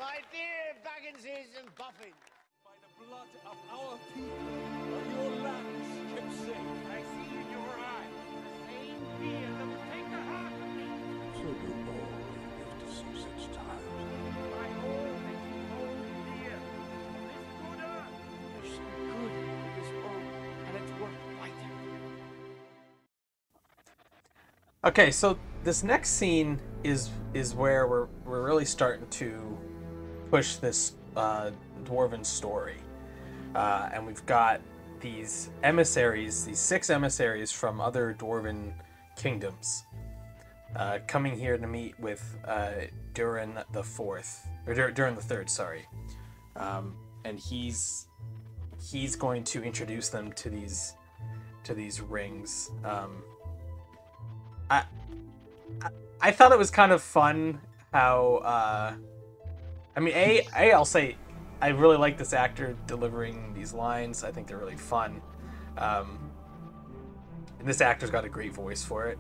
My dear Bagginses and Buffins. By the blood of our people, are your lands kept safe? I see in your eyes the same fear that will take the heart of me. So do all who live to see such times. My all that you hold dear. This good earth. There's some good in this world, and it's worth fighting. Okay, so this next scene is where we're really starting to push this dwarven story, and we've got these emissaries, these 6 emissaries from other dwarven kingdoms, coming here to meet with Durin the Fourth, or Durin the Third, sorry, and he's going to introduce them to these rings. I thought it was kind of fun how, I mean, I'll say I really like this actor delivering these lines. I think they're really fun. And this actor's got a great voice for it.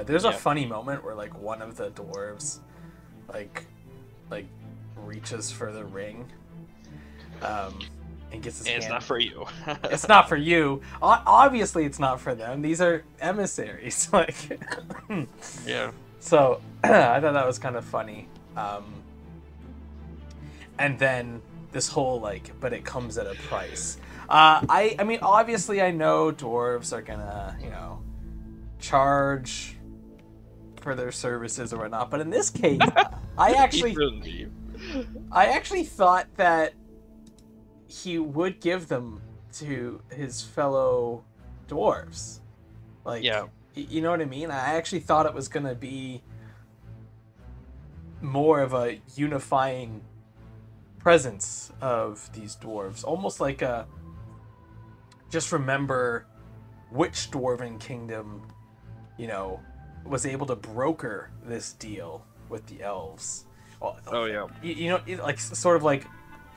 There's a funny moment where, like, one of the dwarves, like reaches for the ring, and gets his hand. It's not for you. It's not for you. Obviously, it's not for them. These are emissaries. Like, Yeah. so I thought that was kind of funny. And then this whole, like, but it comes at a price. I mean, obviously, I know dwarves are gonna, charge for their services or whatnot. But in this case, I actually thought that he would give them to his fellow dwarves. Like, Yeah. you know what I mean? I actually thought it was gonna be more of a unifying presence of these dwarves, almost like a just remember which dwarven kingdom was able to broker this deal with the elves. Oh yeah. Like sort of like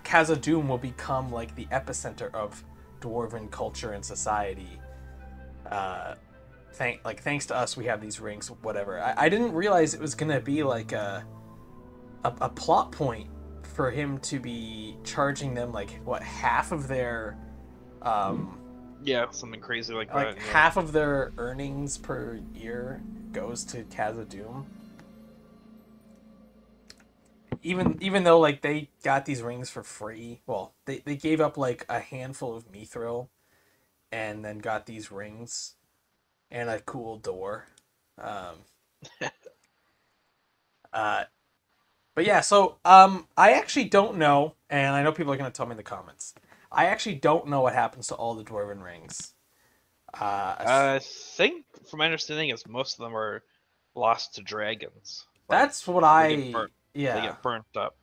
Khazad-dûm will become like the epicenter of dwarven culture and society. Thanks to us, we have these rings, whatever. I didn't realize it was gonna be like a plot point for him to be charging them like half of their Yeah, something crazy like like that. Yeah. half of their earnings per year goes to Khazad-dûm. Even though like they got these rings for free, well, they gave up like a handful of mithril and then got these rings and a cool door. But yeah, so I actually don't know, and I know people are gonna tell me in the comments. I actually don't know what happens to all the dwarven rings. I think, from my understanding, is most of them are lost to dragons. That's what They yeah. get burnt up.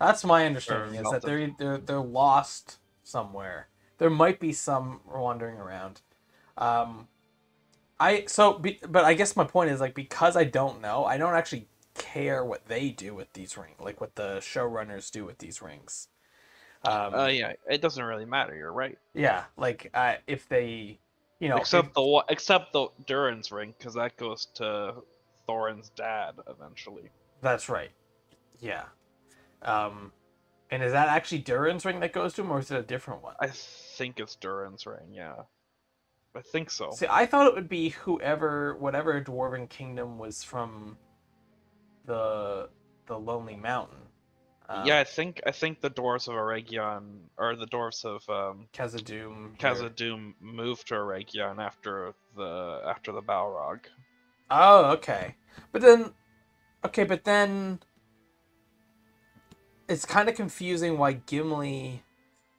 That's my understanding, is that melted. they're lost somewhere. There might be some wandering around. But I guess my point is, like, because I don't know, I don't actually care what they do with these rings, like what the showrunners do with these rings. Yeah, it doesn't really matter. You're right. Yeah, like if they, Except the Durin's ring, because that goes to Thorin's dad eventually. That's right. Yeah. And is that actually Durin's ring that goes to him, or is it a different one? I think it's Durin's ring. Yeah, I think so. See, I thought it would be whatever dwarven kingdom was from the Lonely Mountain. Yeah, I think the dwarves of Eregion, or the dwarves of Khazad-dûm moved to Eregion after the Balrog. Oh, okay. But then it's kind of confusing why Gimli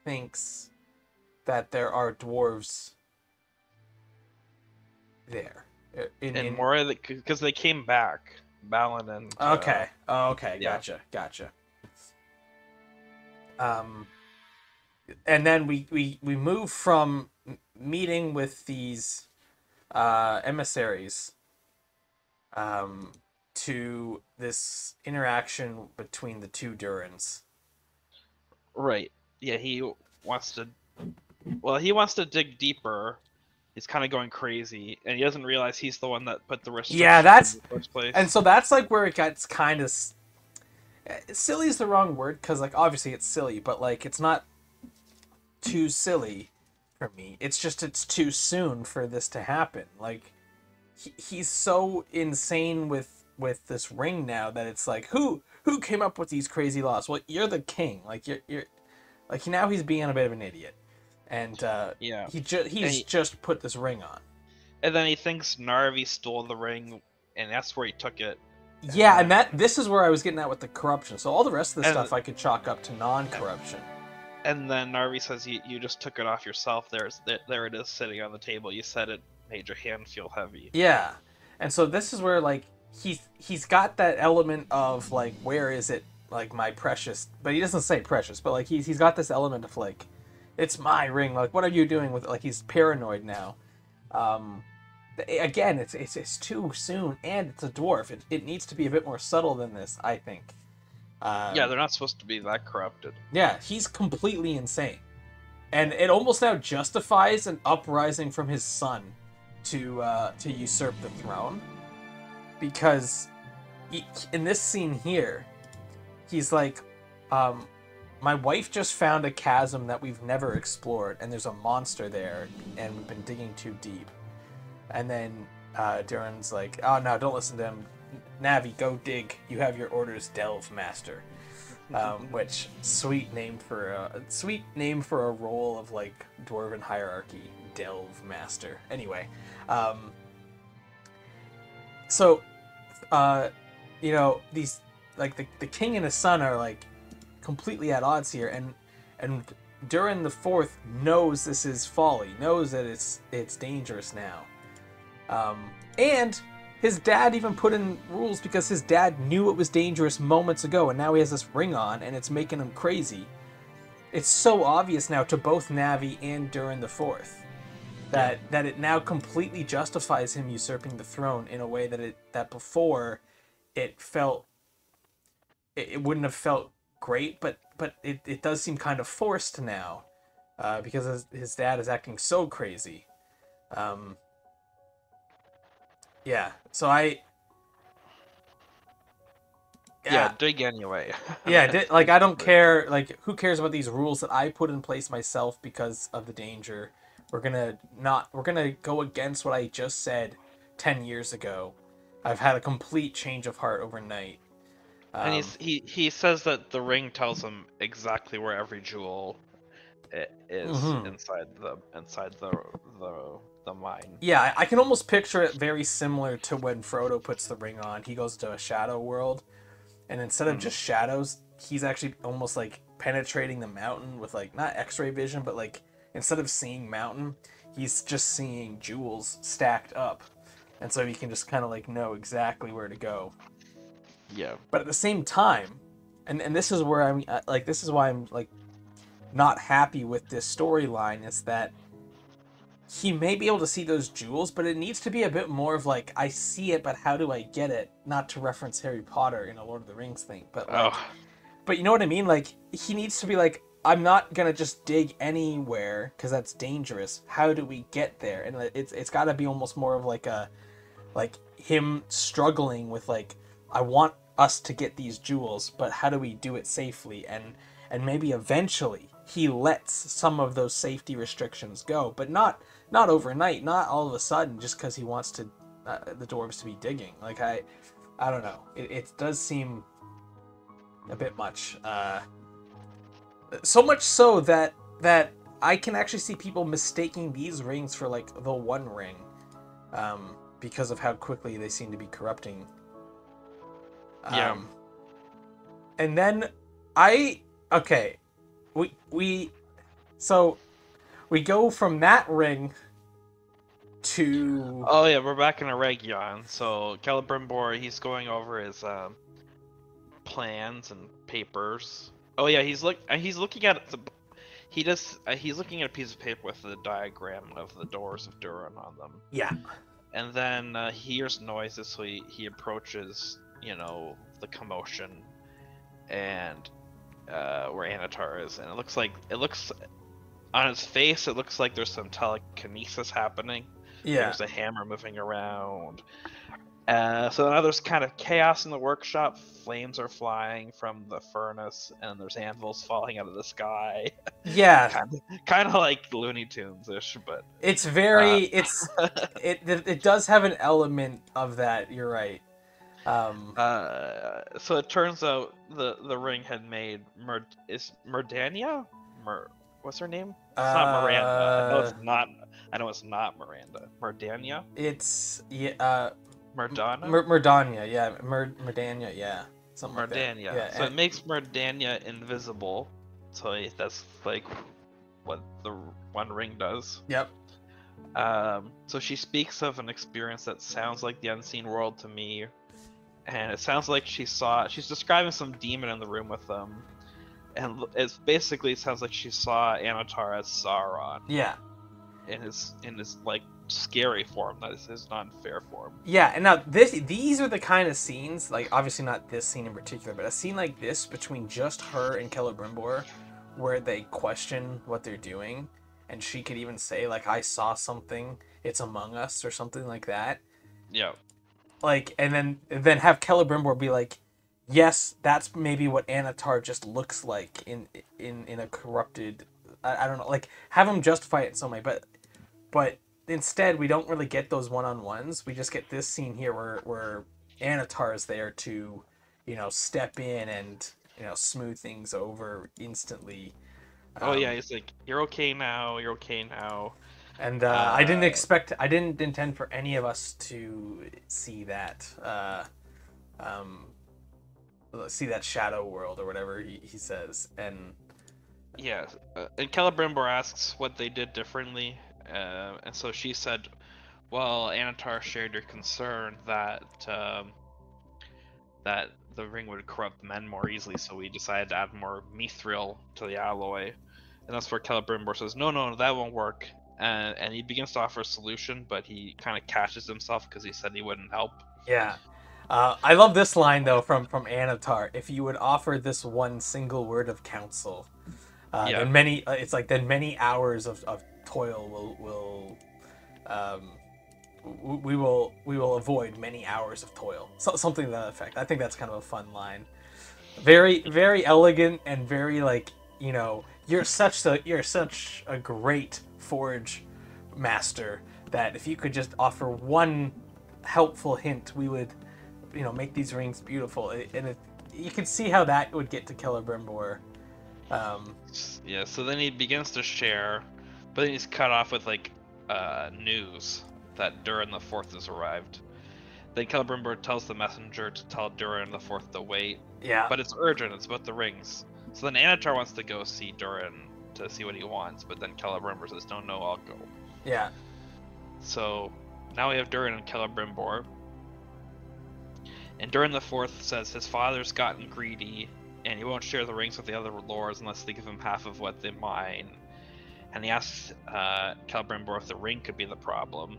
thinks that there are dwarves there. And Moria, because they came back, Balin and... Okay. Okay. Yeah. Gotcha. And then we move from meeting with these emissaries to this interaction between the two Durins. Right. Yeah, he wants to dig deeper. He's kind of going crazy, and he doesn't realize he's the one that put the restriction in the first place. And so that's like where it gets kind of... silly is the wrong word because like obviously it's silly, but like it's not too silly for me. It's just it's too soon for this to happen. Like he's so insane with this ring now that it's like who came up with these crazy laws? Well, you're the king. Like you're like now he's being a bit of an idiot, and Yeah. he's just put this ring on. And then he thinks Narvi stole the ring, and that's where he took it. Yeah, and this is where I was getting at with the corruption. So all the rest of the And- stuff I could chalk up to non-corruption. And then Narvi says, you just took it off yourself. There it is sitting on the table. You said it made your hand feel heavy. Yeah, and so this is where like he's got that element of like where is it like my precious, but he doesn't say precious, but like he's got this element of like it's my ring. Like what are you doing with it? Like he's paranoid now. Again, it's too soon, and it's a dwarf. It needs to be a bit more subtle than this, I think. Yeah, they're not supposed to be that corrupted. Yeah, he's completely insane, and it almost now justifies an uprising from his son to usurp the throne, because in this scene here, he's like, my wife just found a chasm that we've never explored, and there's a monster there, and we've been digging too deep. And then Durin's like, oh no, don't listen to him. Navi, go dig. You have your orders, Delve Master. Which sweet name for a role of like dwarven hierarchy, Delve Master. Anyway, so you know, these like the king and his son are like completely at odds here, and Durin the Fourth knows this is folly, knows that it's dangerous now. And his dad even put in rules because his dad knew it was dangerous moments ago, and now he has this ring on, and it's making him crazy. It's so obvious now to both Navi and Durin the Fourth that it now completely justifies him usurping the throne in a way that before it felt it wouldn't have felt great, but it does seem kind of forced now because his dad is acting so crazy. Yeah, so Yeah, dig anyway. like I don't care. Like, who cares about these rules that I put in place myself because of the danger? We're gonna go against what I just said 10 years ago. I've had a complete change of heart overnight. And he says that the ring tells him exactly where every jewel is inside the mine. Yeah, I can almost picture it very similar to when Frodo puts the ring on. He goes to a shadow world, and instead of just shadows, he's actually almost like penetrating the mountain with like not X-ray vision, but like instead of seeing mountain, he's just seeing jewels stacked up, and so he can just kind of like know exactly where to go. Yeah. But at the same time, and this is where I'm like, this is why I'm like not happy with this storyline, is that he may be able to see those jewels, but it needs to be a bit more of like, I see it, but how do I get it? Not to reference Harry Potter in a Lord of the Rings thing, but like, but you know what I mean? Like, he needs to be like, I'm not gonna just dig anywhere because that's dangerous. How do we get there? And it's got to be almost more of like him struggling with like, I want us to get these jewels, but how do we do it safely? And maybe eventually he lets some of those safety restrictions go, but not overnight, not all of a sudden, just because he wants to the dwarves to be digging. Like I don't know. It does seem a bit much. So much so that I can actually see people mistaking these rings for like the One Ring, because of how quickly they seem to be corrupting. And then we go from that ring to... Oh yeah, we're back in a Region. So Celebrimbor, he's going over his plans and papers. Oh yeah, he's looking at he's looking at a piece of paper with the diagram of the doors of Durin on them. Yeah. And then he hears noises, so he approaches, the commotion and where Anatar is, and it looks on his face, it looks like there's some telekinesis happening. Yeah. There's a hammer moving around. So now there's kind of chaos in the workshop. Flames are flying from the furnace, and there's anvils falling out of the sky. Yeah, kind of like Looney Tunes ish, but it's very it does have an element of that. You're right. So it turns out the ring had made is Merdania? What's her name? It's not Miranda. I know it's not. I know it's not Miranda. Merdania? It's Merdana? Merdania, yeah, Merdania, yeah, something like that. Merdania. Yeah, So it makes Merdania invisible. So that's like what the One Ring does. Yep. So she speaks of an experience that sounds like the unseen world to me, and it sounds like she's describing some demon in the room with them, and it sounds like she saw Anatar as Sauron. Yeah. In his like scary form, that is his non-fair form. Yeah, and now these are the kind of scenes, like obviously not this scene in particular, but a scene like this between just her and Celebrimbor, where they question what they're doing, and she could even say like, "I saw something. It's among us," or something like that. Yeah. Like, and then have Celebrimbor be like, "Yes, that's maybe what Anatar just looks like in a corrupted." I don't know, like have him justify it in some way, but instead we don't really get those one-on-ones. We just get this scene here where Anatar is there to, step in and smooth things over instantly. Oh yeah, he's like, "You're okay now. You're okay now." And I didn't intend for any of us to see that. See that shadow world or whatever he says, and yeah, and Celebrimbor asks what they did differently, and so she said, "Well, Anatar shared your concern that that the ring would corrupt men more easily, so we decided to add more mithril to the alloy." And that's where Celebrimbor says, "No, that won't work." And he begins to offer a solution, but he kind of catches himself because he said he wouldn't help. Yeah. I love this line though from Anatar. "If you would offer this one single word of counsel, then many hours of toil will we will avoid many hours of toil." Something to that effect. I think that's kind of a fun line. Very, very elegant and very like, you're such a great forge master that if you could just offer one helpful hint, we would, make these rings beautiful. And you can see how that would get to Celebrimbor. Yeah, so then he begins to share, but then he's cut off with like news that Durin the Fourth has arrived. Then Celebrimbor tells the messenger to tell Durin the Fourth to wait. Yeah. But it's urgent, it's about the rings. So then Anatar wants to go see Durin to see what he wants, but then Celebrimbor says, No, I'll go. Yeah. So now we have Durin and Celebrimbor. And Durin the Fourth says his father's gotten greedy, and he won't share the rings with the other lords unless they give him half of what they mine. And he asks Celebrimbor if the ring could be the problem.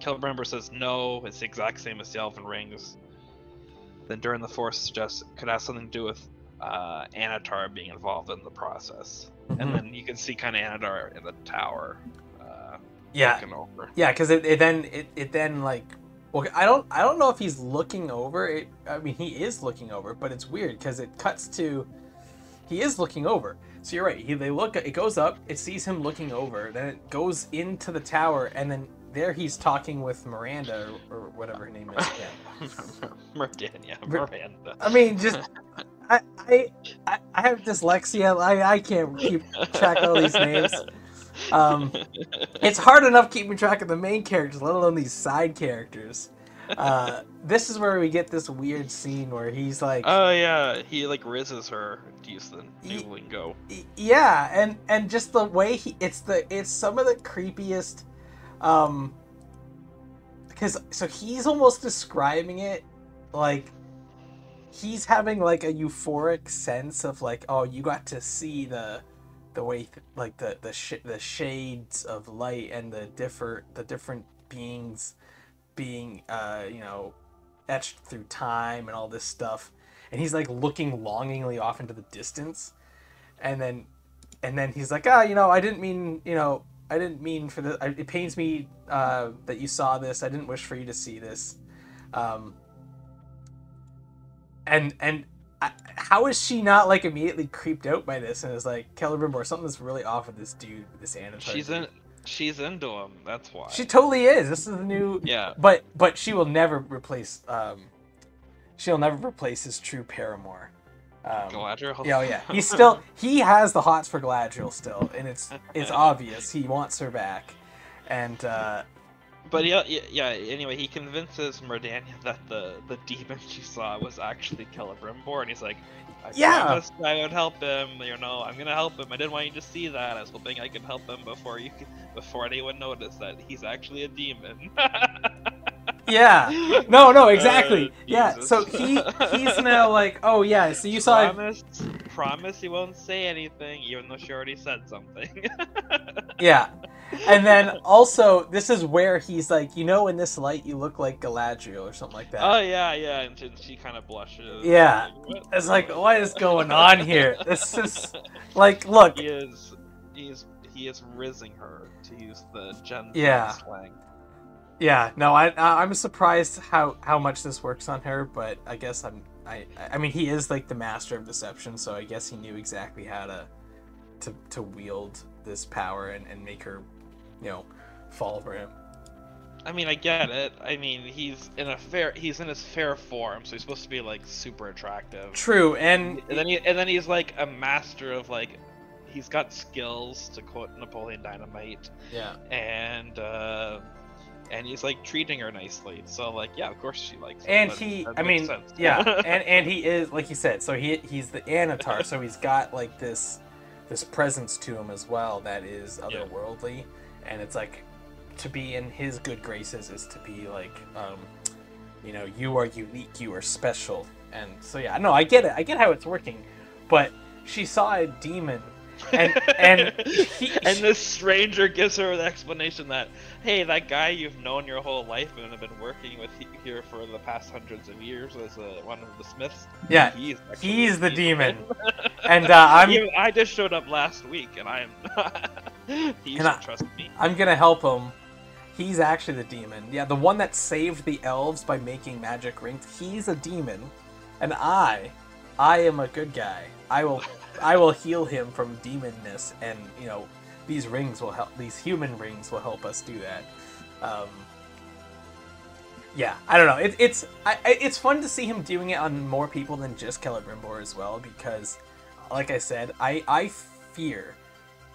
Celebrimbor says no, it's the exact same as the elven rings. Then Durin the Fourth suggests it could have something to do with Anatar being involved in the process. Mm-hmm. And then you can see kind of Anatar in the tower. Looking over. Yeah, because it then like, well, I don't know if he's looking over it. I mean, he is looking over, but it's weird because it cuts to he is looking over. So you're right. It goes up. It sees him looking over. Then it goes into the tower, and then there he's talking with Miranda or whatever her name is again. Miranda. I mean, just I have dyslexia. I can't keep track of all these names. It's hard enough keeping track of the main characters, let alone these side characters. This is where we get this weird scene where he's like, oh yeah, he like rizzes her to use the new lingo. Yeah, and just the way it's some of the creepiest, because so he's almost describing it like he's having like a euphoric sense of like, oh, you got to see the way like the shades of light and the different beings being etched through time and all this stuff, and he's like looking longingly off into the distance, and then he's like, I didn't mean for this. It pains me that you saw this. I didn't wish for you to see this. Um, how is she not like immediately creeped out by this and is like, Celebrimbor, something's really off with this dude, this Annatar dude. She's into him. That's why. She totally is. This is the new. Yeah. But she will never replace. She'll never replace his true paramour. Galadriel. Yeah. He has the hots for Galadriel still, and it's obvious he wants her back, and. But yeah. Anyway, he convinces Merdania that the demon she saw was actually Celebrimbor, and he's like, I promised I would help him. You know, I'm gonna help him. I didn't want you to see that. I was hoping I could help him before anyone noticed that he's actually a demon. Yeah. No, exactly. Yeah. So he's now like, oh yeah. So you saw. Promise he won't say anything, even though she already said something. Yeah. And then also, this is where he's like, you know, in this light, you look like Galadriel or something like that. Oh yeah, and she kind of blushes. Yeah. It's like, what is going on here? This is like, look. He is rizzing her, to use the Gen slang. Yeah. No, I'm surprised how much this works on her, but I guess I mean, he is like the master of deception, so I guess he knew exactly how to wield this power and make her, you know, fall for him. I mean, I get it. I mean, he's in his fair form, so he's supposed to be like super attractive. True, and then he's like a master of like, he's got skills, to quote Napoleon Dynamite. Yeah. And he's like treating her nicely, so like, yeah, of course she likes him. And that makes sense. yeah, and he is, like you said, so he's the Annatar, so he's got like this presence to him as well that is otherworldly, and it's like, to be in his good graces is to be like, you know, you are unique, you are special, and so yeah, no, I get it, I get how it's working, but she saw a demon. And this stranger gives her the explanation that, hey, that guy you've known your whole life and have been working with here for the past hundreds of years as one of the smiths. Yeah, he's the demon. And I just showed up last week, and he should trust me. I'm gonna help him. He's actually the demon. Yeah, the one that saved the elves by making magic rings. He's a demon, and I am a good guy. I will heal him from demonness, and you know, these human rings will help us do that. Yeah, I don't know. It's fun to see him doing it on more people than just Celebrimbor as well, because, like I said, I fear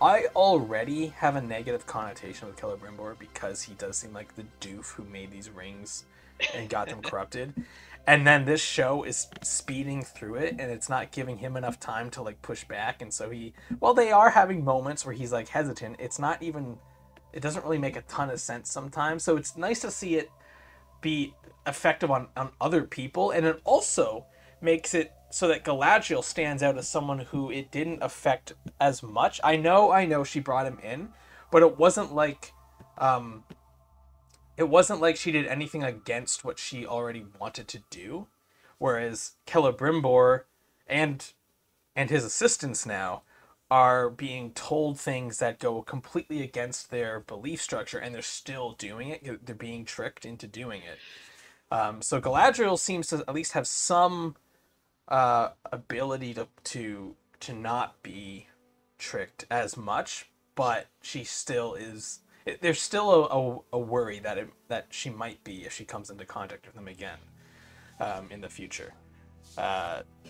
I already have a negative connotation with Celebrimbor because he does seem like the doof who made these rings and got them corrupted. And then this show is speeding through it, and it's not giving him enough time to like push back. And so while they are having moments where he's like hesitant, it doesn't really make a ton of sense sometimes. So it's nice to see it be effective on other people, and it also makes it so that Galadriel stands out as someone who it didn't affect as much. I know she brought him in, but it wasn't like she did anything against what she already wanted to do, whereas Celebrimbor and his assistants now are being told things that go completely against their belief structure, and they're still doing it. They're being tricked into doing it. So Galadriel seems to at least have some ability to not be tricked as much, but she still is. There's still a worry that she might be if she comes into contact with them again in the future.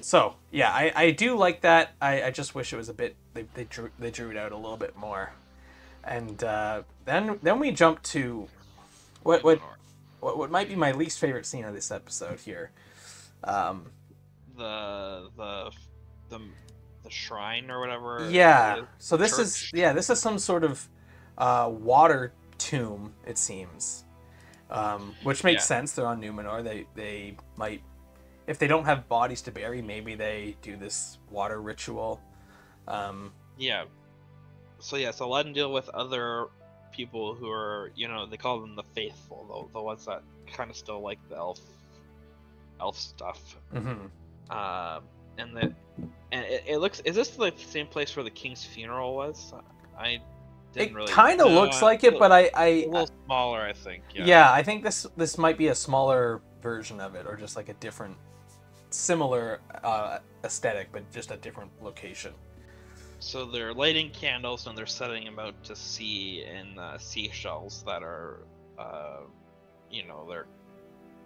So yeah, I do like that. I just wish it was a bit they drew it out a little bit more, and then we jump to what might be my least favorite scene of this episode here. The shrine or whatever. Yeah. So this is some sort of water tomb, it seems, which makes sense. They're on Numenor. They might, if they don't have bodies to bury, maybe they do this water ritual. Yeah. So let them deal with other people who are, they call them the faithful, the ones that kind of still like the elf stuff. Mm-hmm. And it looks. Is this the same place where the king's funeral was? It kind of looks like it, but a little smaller, I think. Yeah, I think this might be a smaller version of it, or just like a different, similar aesthetic, but just a different location. So they're lighting candles and they're setting them out to sea in seashells that are,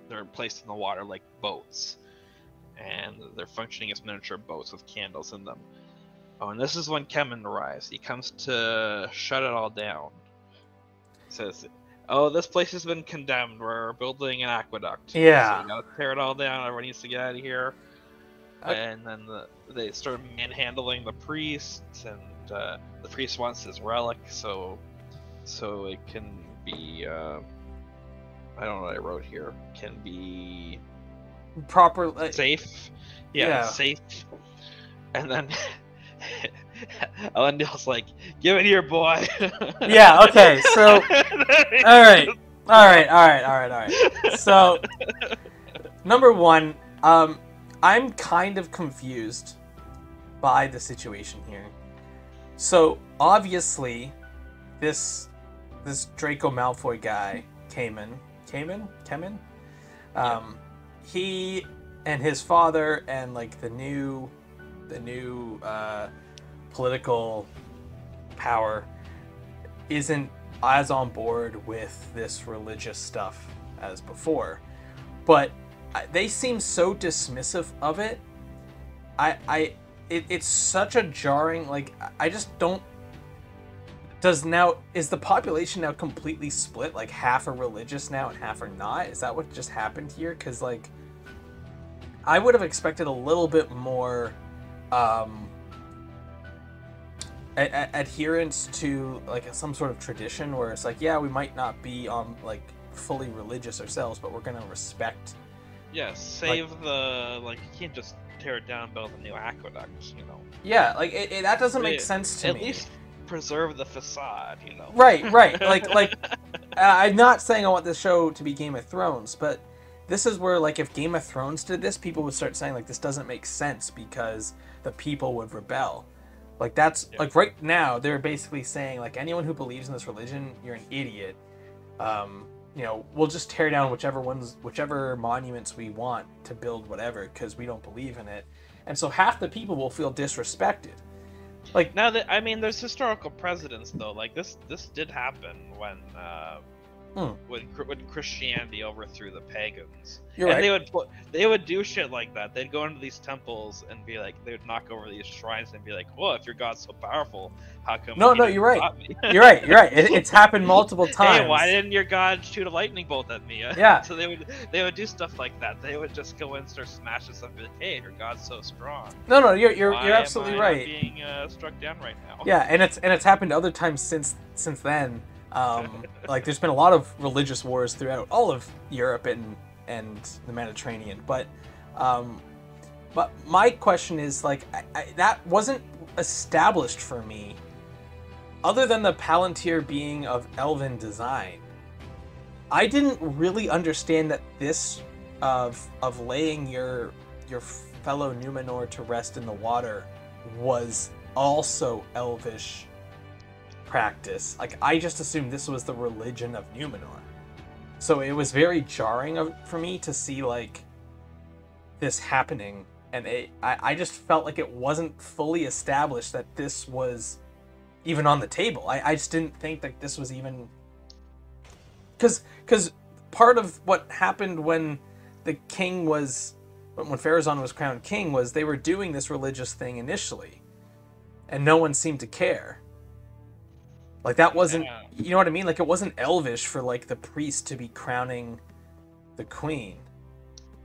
they're placed in the water like boats, and they're functioning as miniature boats with candles in them. Oh, and this is when Kemen arrives. He comes to shut it all down. He says, "Oh, this place has been condemned. We're building an aqueduct. Yeah. So you gotta tear it all down. Everyone needs to get out of here." And then they start manhandling the priest, and the priest wants his relic, so it can be. I don't know what I wrote here. Can be Proper safe. Yeah, safe. And then Elendil's like, "Give it here, boy." Yeah. Okay. So. All right. So, number one, I'm kind of confused by the situation here. So obviously, this Draco Malfoy guy, Kemen, he and his father and like the new political power isn't as on board with this religious stuff as before, but they seem so dismissive of it. It's such a jarring, like, I just don't. Is the population now completely split? Like, half are religious now and half are not? Is that what just happened here? Because, like, I would have expected a little bit more adherence to, like, some sort of tradition where it's like, yeah, we might not be like fully religious ourselves, but we're gonna respect. Yeah, save you can't just tear it down and build a new aqueduct, you know. Yeah, like, that doesn't make sense to me. At least preserve the facade, you know. Right. Like, I'm not saying I want this show to be Game of Thrones, but this is where, like, if Game of Thrones did this, people would start saying, like, this doesn't make sense because the people would rebel. Like, that's, like, right now, they're basically saying, like, anyone who believes in this religion, you're an idiot. You know, we'll just tear down whichever monuments we want to build whatever, because we don't believe in it. And so half the people will feel disrespected. Like, now that, I mean, there's historical precedents though. Like this did happen when Christianity overthrew the pagans. You're right. They would do shit like that. They'd go into these temples and be like, they would knock over these shrines and be like, "Well, if your God's so powerful, how come?" No, you're right. You're right. It's happened multiple times. Hey, why didn't your God shoot a lightning bolt at me? Yeah. So they would do stuff like that. They would just go in and start smashing stuff and be like, "Hey, your God's so strong." No, you're absolutely Why am I right. not being struck down right now? Yeah, and it's happened other times since then. Like, there's been a lot of religious wars throughout all of Europe and the Mediterranean, but my question is, like, that wasn't established for me, other than the Palantir being of elven design. I didn't really understand that this of laying your fellow Numenor to rest in the water was also elvish practice. Like, I just assumed this was the religion of Numenor. So it was very jarring for me to see, like, this happening, and I just felt like it wasn't fully established that this was even on the table. I just didn't think that this was even... Because part of what happened when the king was... When Pharazôn was crowned king was they were doing this religious thing initially, and no one seemed to care. Like, that wasn't... Yeah. You know what I mean? Like, it wasn't elvish for, like, the priest to be crowning the queen.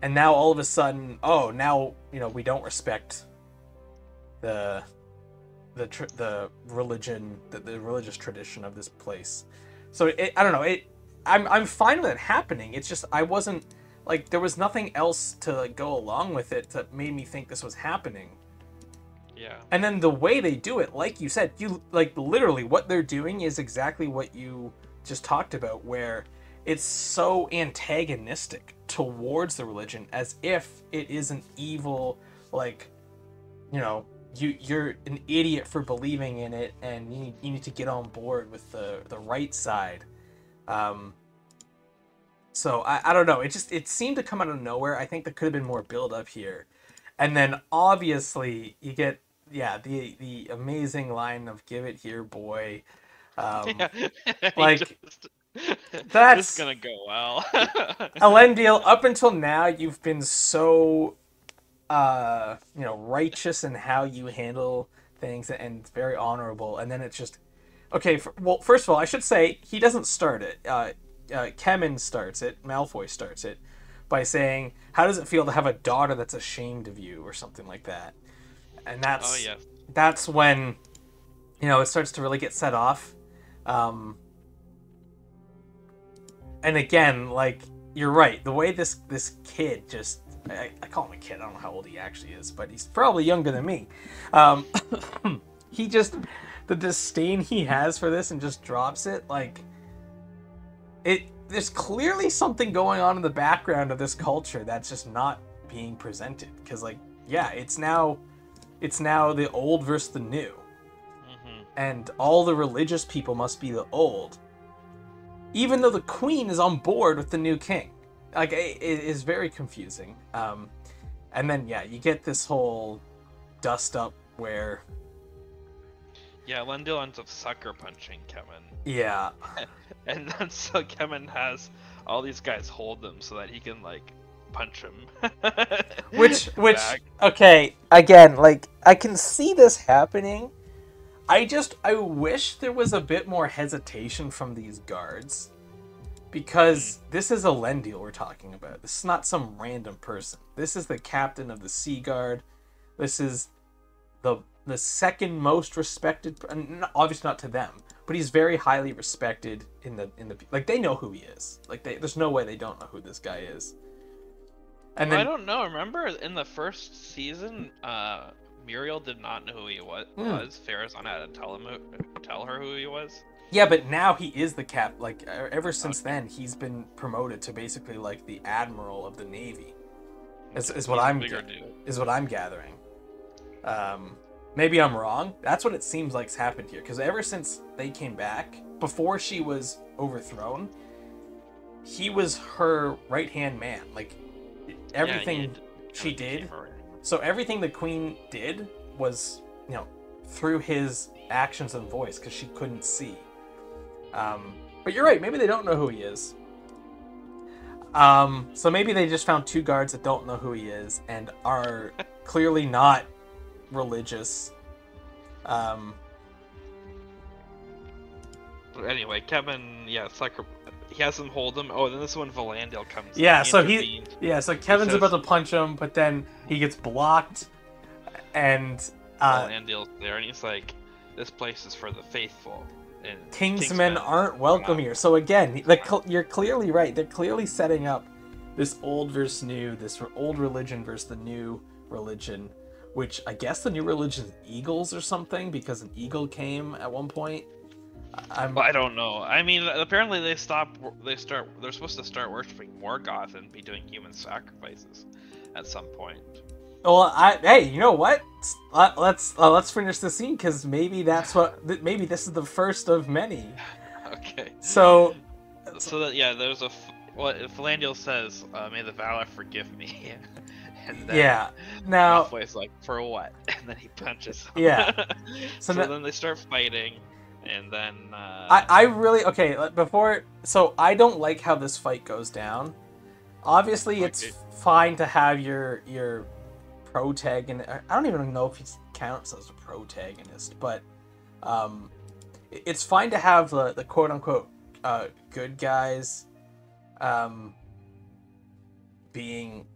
And now, all of a sudden, now, you know, we don't respect the religion, the religious tradition of this place. So, I don't know. I'm fine with it happening. It's just, I wasn't... Like, there was nothing else to, like, go along with it that made me think this was happening. Yeah. And then the way they do it, like you said, literally what they're doing is exactly what you just talked about, where it's so antagonistic towards the religion, as if it is an evil, like, you know, you're an idiot for believing in it, and you need to get on board with the right side. So I don't know. It seemed to come out of nowhere. I think there could have been more build up here, and then obviously you get the amazing line of "Give it here, boy." Um, Yeah, he like this is that's gonna go well. Elendil. Up until now, you've been so righteous in how you handle things and very honorable, and then it's just okay. Well, first of all, I should say he doesn't start it. Kemen starts it. Malfoy starts it by saying, "How does it feel to have a daughter that's ashamed of you?" or something like that. And Oh yeah. that's when it starts to really get set off. And again, like you're right, the way this kid just I call him a kid. I don't know how old he actually is, but he's probably younger than me. Um, he just the disdain he has for this and just drops it like it. There's clearly something going on in the background of this culture that's just not being presented because it's now the old versus the new, and all the religious people must be the old, even though the queen is on board with the new king. Like it is very confusing. And then you get this whole dust up where Lendil ends up sucker punching Kemen. yeah, And then so Kemen has all these guys hold him so that he can punch him. which Back. okay, again, like I can see this happening. I wish there was a bit more hesitation from these guards. Because this is Elendil we're talking about. This is not some random person. This is the captain of the Sea Guard. This is the second most respected. Obviously not to them, but he's very highly respected in the like they know who he is. Like there's no way they don't know who this guy is. And then I don't know. Remember in the first season, Muriel did not know who he was. Farazan had to tell her who he was. Yeah, but now he is the cap. Like ever since then, he's been promoted to basically like the admiral of the navy. Is what I'm gathering. Maybe I'm wrong. That's what it seems like's happened here. Because ever since they came back, before she was overthrown, he was her right hand man. Like everything she did. So everything the queen did was through his actions and voice because she couldn't see. But you're right, maybe they don't know who he is. So maybe they just found two guards that don't know who he is and are clearly not religious. But anyway, Kemen, he has them hold him. Oh, then this is when Valandil comes. Yeah, so so Kevin's about to punch him, but then he gets blocked, and Valandil's there, and he's like, "This place is for the faithful." And Kingsmen aren't welcome here. So again, you're clearly right. They're clearly setting up this old versus new, this old religion versus the new religion, which I guess the new religion is eagles or something because an eagle came at one point. I don't know. I mean, apparently they're supposed to start worshiping Morgoth and be doing human sacrifices at some point. Well, hey, you know what? Let's finish the scene because maybe maybe this is the first of many. Okay. So there's Valandil says, "May the Valar forgive me." And then now Malfoy's like, "For what?" And then he punches him. Yeah. So then they start fighting, and then I really before. So I don't like how this fight goes down. Obviously, it's fine to have your protagonist. I don't even know if he counts as a protagonist, but it's fine to have the quote unquote good guys being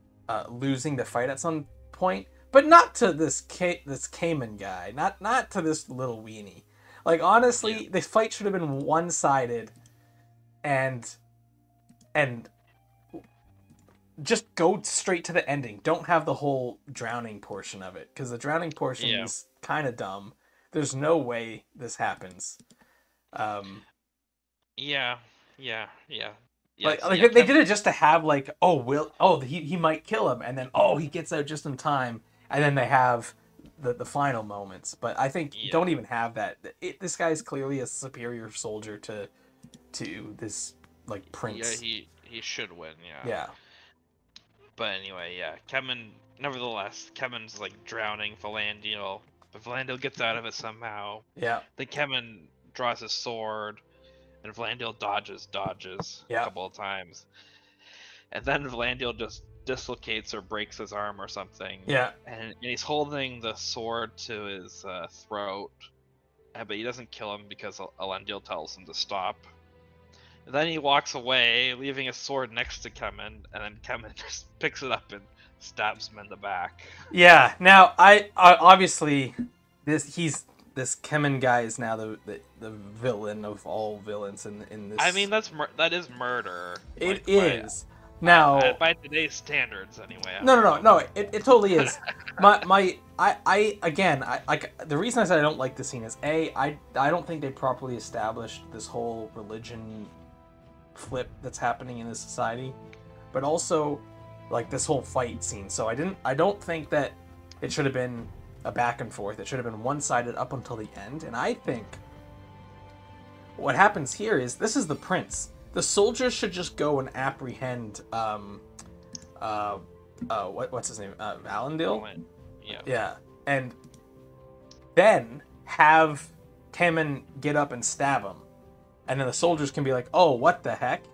losing the fight at some point, but not to this Cayman guy, not to this little weenie. Like honestly, the fight should have been one-sided, and just go straight to the ending. Don't have the whole drowning portion of it, because the drowning portion is kind of dumb. There's no way this happens. Yeah. They did it just to have he might kill him, and then he gets out just in time, and then they have the final moments. But I think don't even have that. This guy's clearly a superior soldier to this prince. Yeah, he should win. Yeah. Yeah. But anyway, yeah, nevertheless, Kemen's like drowning Valandiel, but Valandiel gets out of it somehow. Yeah. Then Kemen draws his sword, and Valandiel dodges Yeah. a couple of times. And then Valandiel just dislocates or breaks his arm or something. Yeah. And he's holding the sword to his throat, but he doesn't kill him because Elendil tells him to stop. And then he walks away, leaving his sword next to Kemen, and then Kemen just picks it up and stabs him in the back. Yeah. Now, I obviously this Kemen guy is now the villain of all villains in this. I mean, that is murder. It is. Now, by today's standards, anyway. No. It totally is. The reason I said I don't like this scene is I don't think they properly established this whole religion flip that's happening in this society, but also like this whole fight scene. So I don't think that it should have been a back and forth. It should have been one-sided up until the end. And I think what happens here is this is the prince. The soldiers should just go and apprehend what's his name? Valandil? Yeah. Yeah. And then have Kemen get up and stab him. And then the soldiers can be like, oh, what the heck?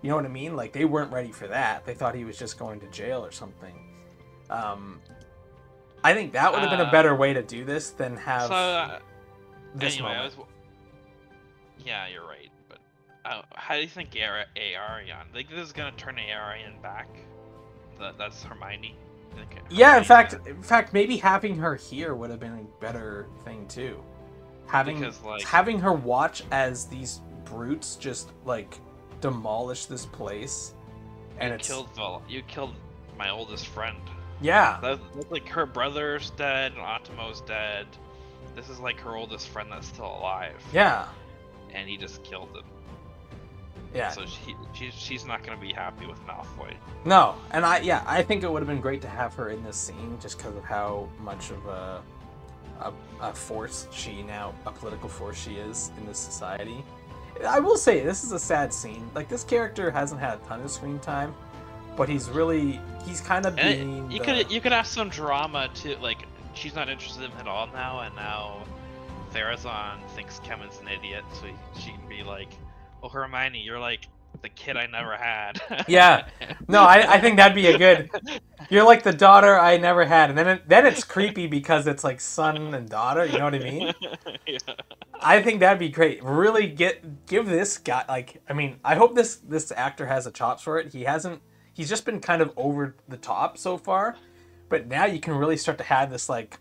You know what I mean? Like, they weren't ready for that. They thought he was just going to jail or something. I think that would have been a better way to do this than have this anyway, moment. Yeah, you're right. But how do you think Aarion? Think this is going to turn Aarion back? That's Hermione? Yeah, in fact, maybe having her here would have been a better thing, too. Having her watch as these brutes just like demolish this place, and you killed my oldest friend. Yeah, that's like her brother's dead and Ottomo's dead. This is like her oldest friend that's still alive. Yeah, and he just killed him. Yeah, so she's not gonna be happy with Malfoy. No, and I think it would have been great to have her in this scene just because of how much of a force a political force she is in this society. I will say, this is a sad scene. Like, this character hasn't had a ton of screen time, but he's kind of being... You could have some drama, too. Like, she's not interested in him at all now, and now Therazon thinks Kemen's an idiot, so she can be like, oh, Hermione, you're like the kid I never had. Yeah. No, I think that'd be a good... You're like the daughter I never had. And then it's creepy because it's like son and daughter, you know what I mean? Yeah. I think that'd be great. Really give this guy, like, I mean, I hope this actor has the chops for it. He's just been kind of over the top so far. But now you can really start to have this, like,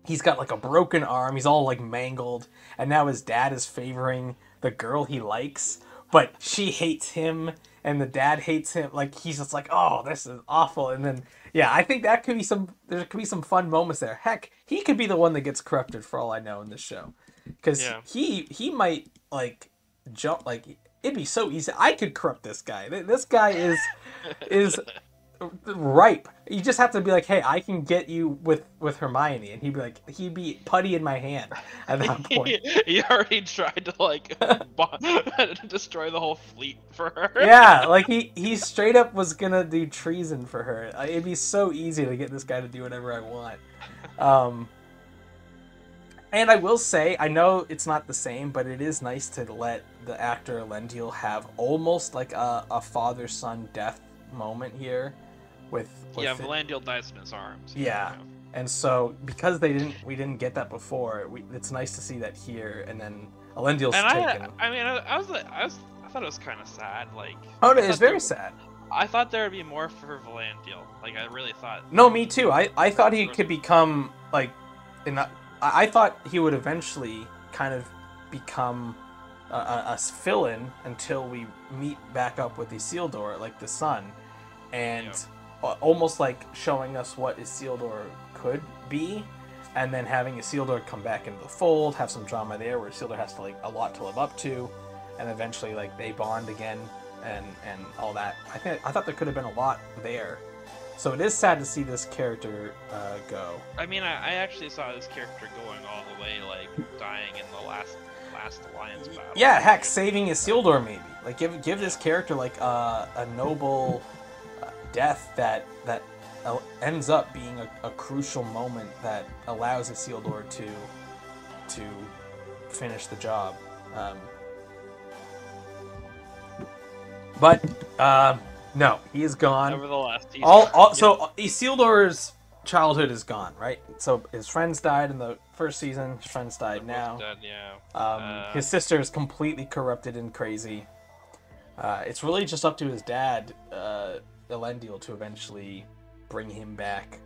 he's got like a broken arm, he's all like mangled, and now his dad is favoring the girl he likes, but she hates him and the dad hates him. Like, he's just like, oh, this is awful. And then yeah, I think there could be some fun moments there. Heck, he could be the one that gets corrupted for all I know in this show, because he might like jump, like, it'd be so easy. I could corrupt this guy. This guy is ripe. You just have to be like, hey, I can get you with Hermione, and he'd be putty in my hand at that point. He already tried to like destroy the whole fleet for her. Yeah, like he straight up was gonna do treason for her. It'd be so easy to get this guy to do whatever I want. And I will say, I know it's not the same, but it is nice to let the actor Elendil have almost like a father-son death moment here. With Valandil dies in his arms. Yeah, and so because we didn't get that before, it's nice to see that here, and then Elendil's taken. I thought it was kind of sad. Like, oh, it is very sad. I thought there would be more for Valandil. Like, I really thought. No, me too. I thought he could become like, I thought he would eventually kind of become a fill-in until we meet back up with Isildur, like the son, and. Yep. Almost like showing us what Isildur could be, and then having Isildur come back into the fold, have some drama there where Isildur has to like a lot to live up to, and eventually like they bond again and all that. I thought there could have been a lot there, so it is sad to see this character go. I mean, I actually saw this character going all the way, like dying in the last last alliance battle. Yeah, heck, saving Isildur maybe. Like give this character like a noble death that ends up being a crucial moment that allows Isildur to finish the job. But no, he is gone. Nevertheless, he's So Isildur's childhood is gone, right? So his friends died in the first season. His friends died now. dead, yeah. His sister is completely corrupted and crazy. It's really just up to his dad, Elendil, to eventually bring him back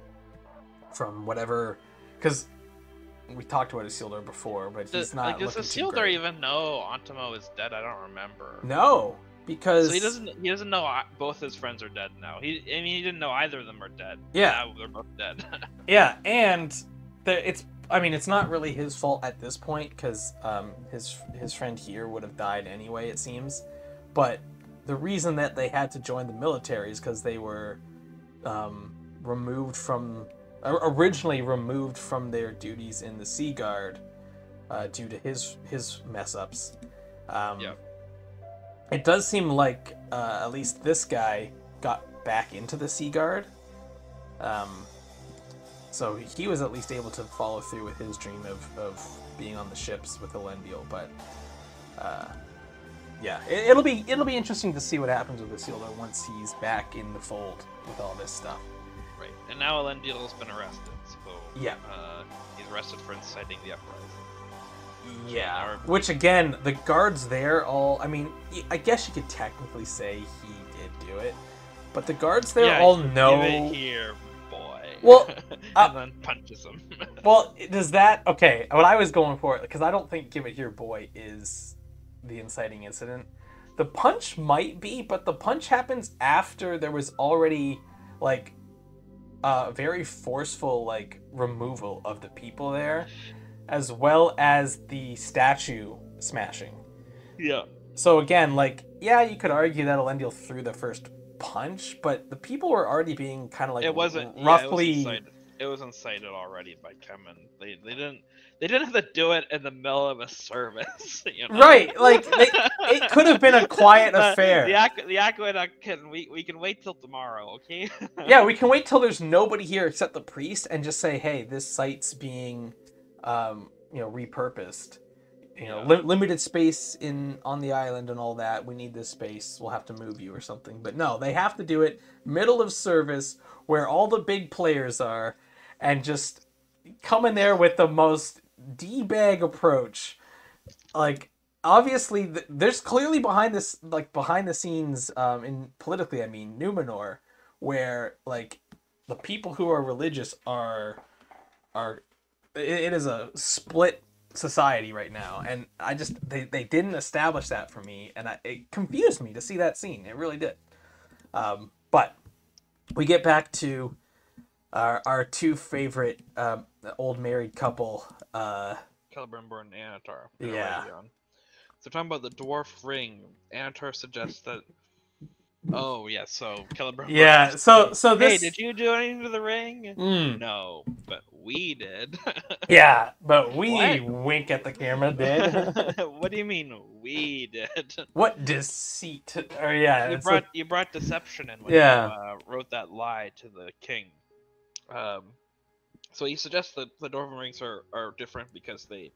from whatever. Because we talked about Isildur before, but he's not. Does looking too Isildur great. even know Antimo is dead? I don't remember. No, because So he doesn't know both his friends are dead now. He didn't know either of them are dead. Yeah. Now they're both dead. Yeah, and it's not really his fault at this point because his friend here would have died anyway, it seems. But the reason that they had to join the military is because they were originally removed from their duties in the Sea Guard due to his mess ups. Yeah. It does seem like at least this guy got back into the Sea Guard. So he was at least able to follow through with his dream of being on the ships with Elendil. But yeah, it'll be interesting to see what happens with Isildur once he's back in the fold with all this stuff. Right. And now Elendil's been arrested. So Yeah. He's arrested for inciting the uprising. Yeah. Which again, the guards there I mean, I guess you could technically say he did do it, but the guards there all know. Give it here, boy. Well, and then punches him. Well, does that okay? What I was going for, because I don't think "Give It Here, Boy" is the inciting incident. The punch might be, but the punch happens after there was already like very forceful like removal of the people there, as well as the statue smashing. Yeah. So again, like, yeah, you could argue that Elendil threw the first punch, but the people were already being kind of like It wasn't roughly. Yeah, it was incited already by Kemen. They didn't have to do it in the middle of a service. You know? Right, like it could have been a quiet affair. The aqueduct we can wait till tomorrow, okay? Yeah, we can wait till there's nobody here except the priest and just say, hey, this site's being repurposed. Limited space on the island and all that. We need this space. We'll have to move you or something. But no, they have to do it middle of service where all the big players are, and just come in there with the most D-bag approach. Like, obviously, there's clearly behind the scenes, politically, I mean, Numenor, where like the people who are religious are it is a split society right now, and they didn't establish that for me, and it confused me to see that scene. It really did. But we get back to our two favorite old married couple, Celebrimbor and Anatar. Yeah. So talking about the dwarf ring, Anatar suggests that. Oh yeah, so Celebrimbor. Yeah. So this. Hey, did you do anything to the ring? Mm. No, but we did. Yeah, but we What? wink at the camera did. What do you mean we did? What deceit? Or yeah, You brought deception in when Yeah. you wrote that lie to the king. So he suggests that the Dwarven rings are different because they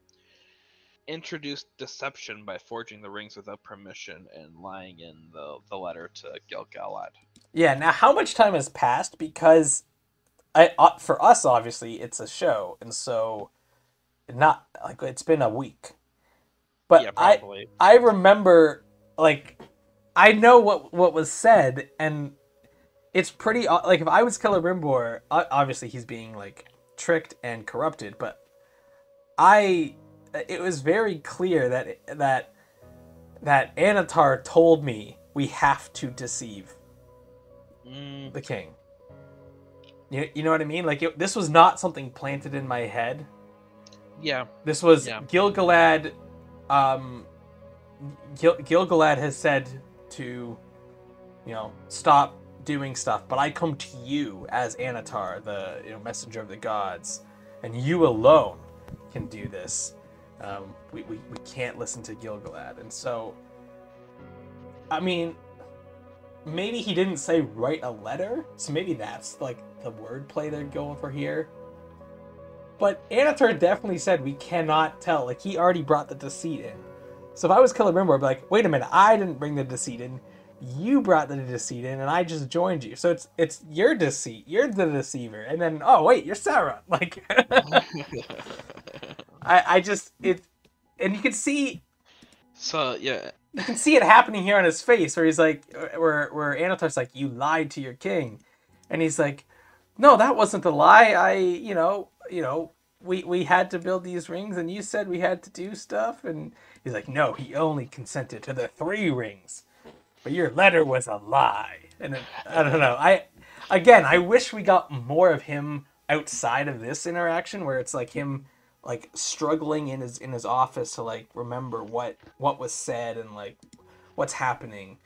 introduced deception by forging the rings without permission and lying in the letter to Gil-galad. Yeah. Now, how much time has passed? Because for us, obviously, it's a show, and so not like it's been a week. But Yeah, probably. I remember, like, I know what was said, and it's pretty like if I was Celebrimbor, obviously he's being like tricked and corrupted, but it was very clear that Anatar told me we have to deceive the king. You know what I mean? Like this was not something planted in my head. Yeah. This was Yeah. Gil-galad. Gil-galad has said to, stop doing stuff, but I come to you as Anatar, the messenger of the gods, and you alone can do this. We can't listen to Gil-galad. And so, I mean, maybe he didn't say write a letter, so maybe that's like the wordplay they're going for here. But Anatar definitely said we cannot tell. Like, he already brought the deceit in. So if I was Celebrimbor, I'd be like, wait a minute, I didn't bring the deceit in. You brought the deceit in, and I just joined you. So it's your deceit. You're the deceiver. And then, oh, wait, you're Sarah. Like, I just, and you can see... So, yeah. You can see it happening here on his face, where he's like, where Anatar's like, you lied to your king. And he's like, no, that wasn't the lie. We had to build these rings, and you said we had to do stuff. And he's like, no, he only consented to the 3 rings. But your letter was a lie. And I don't know. I wish we got more of him outside of this interaction, where it's like him like struggling in his office to like remember what was said and like what's happening.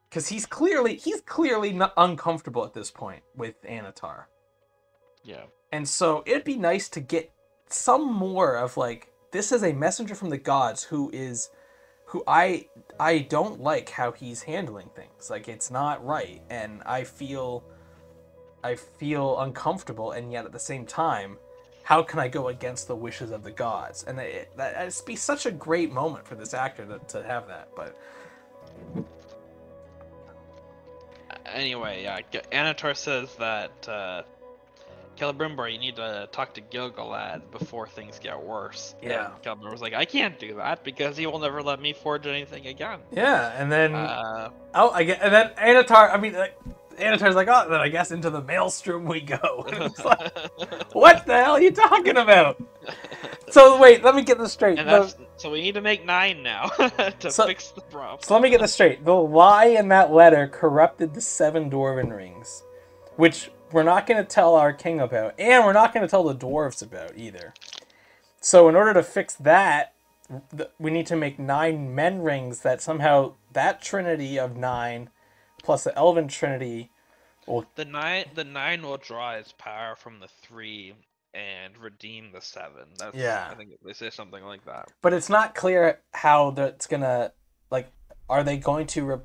Because he's clearly not uncomfortable at this point with Anatar. Yeah. And so it'd be nice to get some more of like, this is a messenger from the gods who I don't like how he's handling things. Like, it's not right, and I feel uncomfortable, and yet at the same time, how can I go against the wishes of the gods? And that'd be such a great moment for this actor to have that. But anyway, yeah, Anatar says that Celebrimbor, you need to talk to Gil-galad before things get worse. Yeah. And Celebrimbor was like, I can't do that because he will never let me forge anything again. Yeah, and then and then Anatar. I mean, Anatar's like, oh, then I guess into the maelstrom we go. It's like, what the hell are you talking about? So wait, let me get this straight. And so we need to make 9 now to fix the problem. So let me get this straight. The lie in that letter corrupted the 7 dwarven rings, which we're not going to tell our king about, and we're not going to tell the dwarves about either. So in order to fix that, we need to make 9 men rings that somehow that trinity of 9 plus the elven trinity will... The 9 will draw its power from the 3 and redeem the 7. That's, yeah. I think they say something like that. But it's not clear how that's gonna, like, are they going to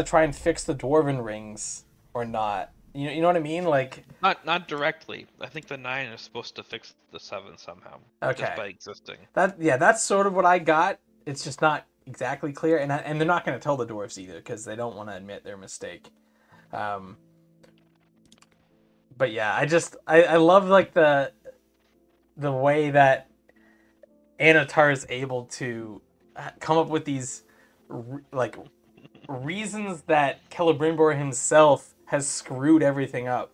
try and fix the dwarven rings or not? You know what I mean? Like, not directly. I think the 9 is supposed to fix the 7 somehow. Okay. Just by existing. That's sort of what I got. It's just not exactly clear, and they're not going to tell the dwarves either because they don't want to admit their mistake. But yeah, I love like the way that Anatar is able to come up with these like reasons that Celebrimbor himself has screwed everything up,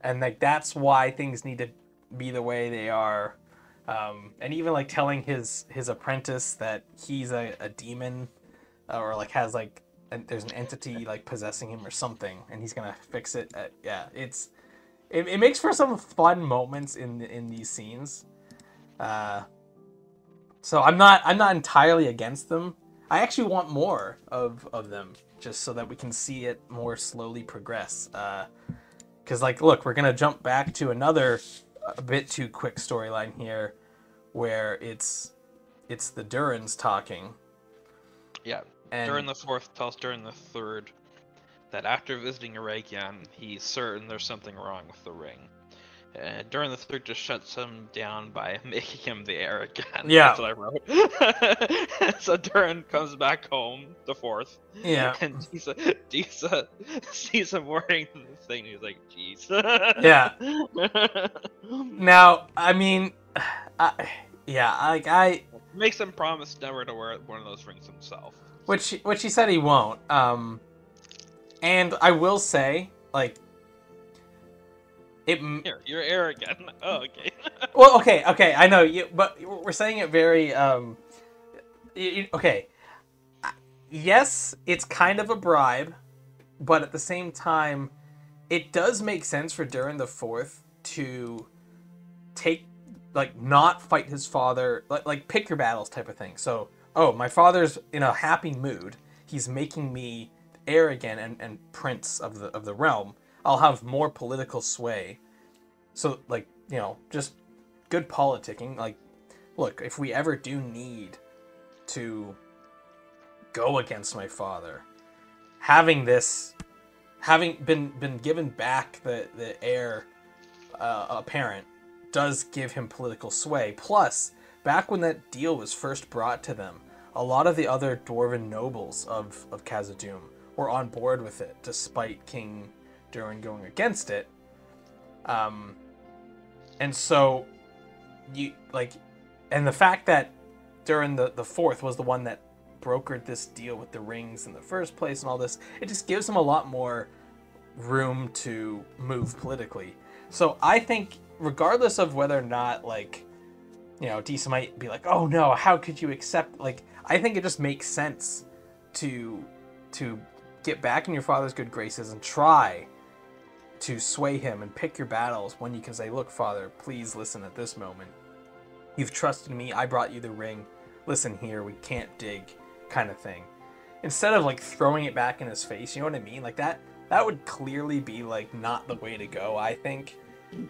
and like that's why things need to be the way they are. And even like telling his apprentice that he's a demon, or like has like there's an entity like possessing him or something, and he's gonna fix it. Yeah, it makes for some fun moments in these scenes. So I'm not entirely against them. I actually want more of them, just so that we can see it more slowly progress. Because like, look, we're gonna jump back to another a bit too quick storyline here, where it's the Durins talking. Yeah. And Durin the 4th tells Durin the 3rd that after visiting Arakian, he's certain there's something wrong with the ring. And Durin the 3rd just shuts him down by making him the heir again. Yeah. That's what I wrote. So Durin comes back home, the 4th. Yeah. And Disa sees him wearing the thing. He's like, jeez. Yeah. Now, I mean, makes him promise never to wear one of those rings himself. Which he said he won't. And I will say, like, Here, you're arrogant. Oh, okay. Well, okay, I know you, but we're saying it very okay. Yes, it's kind of a bribe, but at the same time, it does make sense for Durin the 4th to not fight his father, like pick your battles type of thing. So, my father's in a happy mood. He's making me heir again and prince of the realm. I'll have more political sway. So, like, you know, just good politicking. Like, look, if we ever do need to go against my father, having been given back the heir apparent does give him political sway. Plus, back when that deal was first brought to them, a lot of the other dwarven nobles of Khazad-dûm were on board with it, despite King Durin going against it. And so, and the fact that Durin the Fourth was the one that brokered this deal with the rings in the first place and all this, it just gives him a lot more room to move politically. So I think, regardless of whether or not, like, you know, Disa might be like, oh no, how could you accept, like, I think it just makes sense to get back in your father's good graces and try to sway him and pick your battles when you can say, look, father, please listen at this moment. You've trusted me. I brought you the ring. Listen here, we can't dig, kind of thing. Instead of, like, throwing it back in his face, you know what I mean? Like, that would clearly be, like, not the way to go, I think.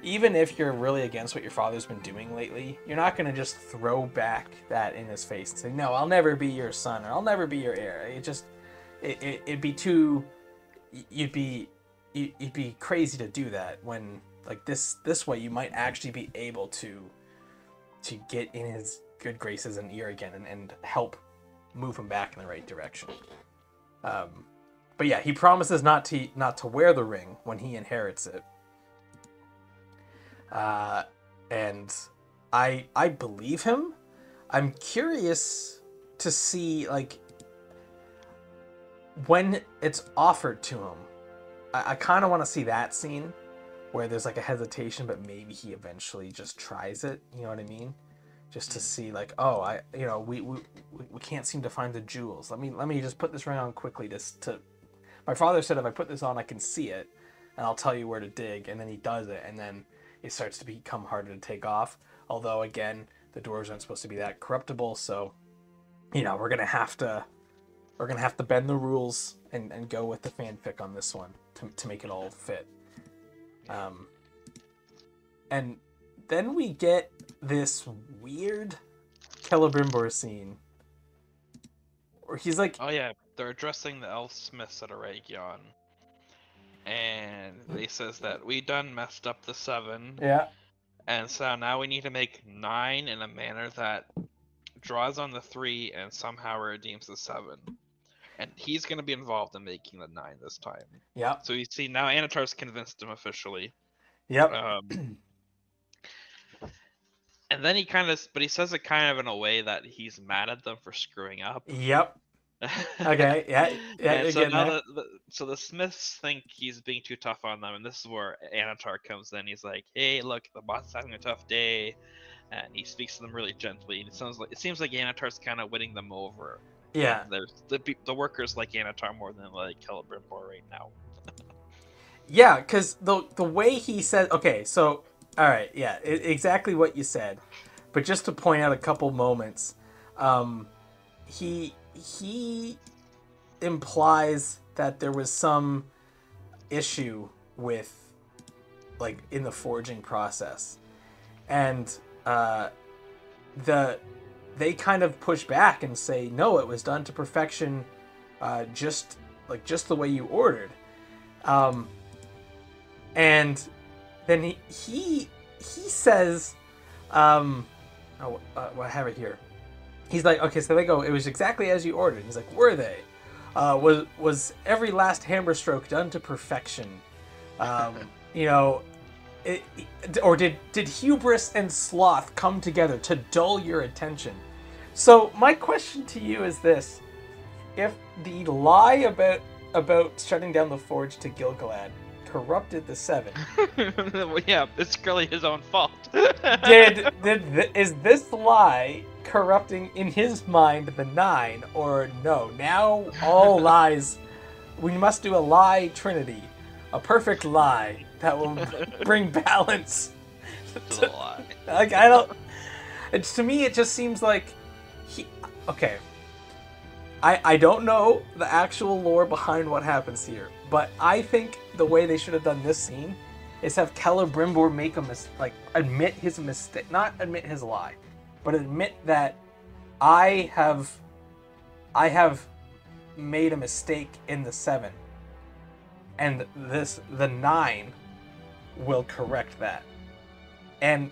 Even if you're really against what your father's been doing lately, you're not going to just throw back that in his face and say, no, I'll never be your son, or I'll never be your heir. It'd be too... You'd be crazy to do that when, like, this way you might actually be able to get in his good graces and ear again and help move him back in the right direction. But yeah, he promises not to wear the ring when he inherits it. And I believe him. I'm curious to see, like, when it's offered to him. I kind of want to see that scene where there's, like, a hesitation, but maybe he eventually just tries it. You know what I mean? Just to see, like, oh, we can't seem to find the jewels. Let me just put this ring on quickly to my father said if I put this on, I can see it, and I'll tell you where to dig. And then he does it, and then it starts to become harder to take off. Although, again, the dwarves aren't supposed to be that corruptible, so, you know, we're gonna have to bend the rules and go with the fanfic on this one to make it all fit. And then we get this weird Celebrimbor scene where he's like, oh yeah, they're addressing the elf smiths at Aragion, and they says that we done messed up the 7, yeah, and so now we need to make 9 in a manner that draws on the 3 and somehow redeems the 7. And he's going to be involved in making the 9 this time. yeah, So you see, now Anatar's convinced him officially. yep, And then but he says it kind of in a way that he's mad at them for screwing up. yep. Okay, yeah. And so now that. so the Smiths think he's being too tough on them, and this is where Anatar comes in. He's like, "Hey, look, the boss is having a tough day," and he speaks to them really gently. And it seems like Anatar's kind of winning them over. Yeah. There's the workers like Anatar more than like Celebrimbor right now. Yeah, because the way he said, okay, so, all right, yeah, exactly what you said, but just to point out a couple moments, he implies that there was some issue with, like, in the forging process, and they kind of push back and say, no, it was done to perfection, just the way you ordered. And then he says, I have it here. He's like, okay, so they go, it was exactly as you ordered. He's like, were they? Was every last hammer stroke done to perfection? You know, or did hubris and sloth come together to dull your attention? So my question to you is this: if the lie about shutting down the forge to Gil-galad corrupted the 7, Well, yeah, it's clearly his own fault. is this lie corrupting in his mind the 9, or no? Now all lies. We must do a lie trinity, a perfect lie that will bring balance. It's a lie. Like, I don't. To me, it just seems like okay. I don't know the actual lore behind what happens here, but I think the way they should have done this scene is have Celebrimbor make admit his mistake, not admit his lie, but admit that I have made a mistake in the 7, and the 9 will correct that, and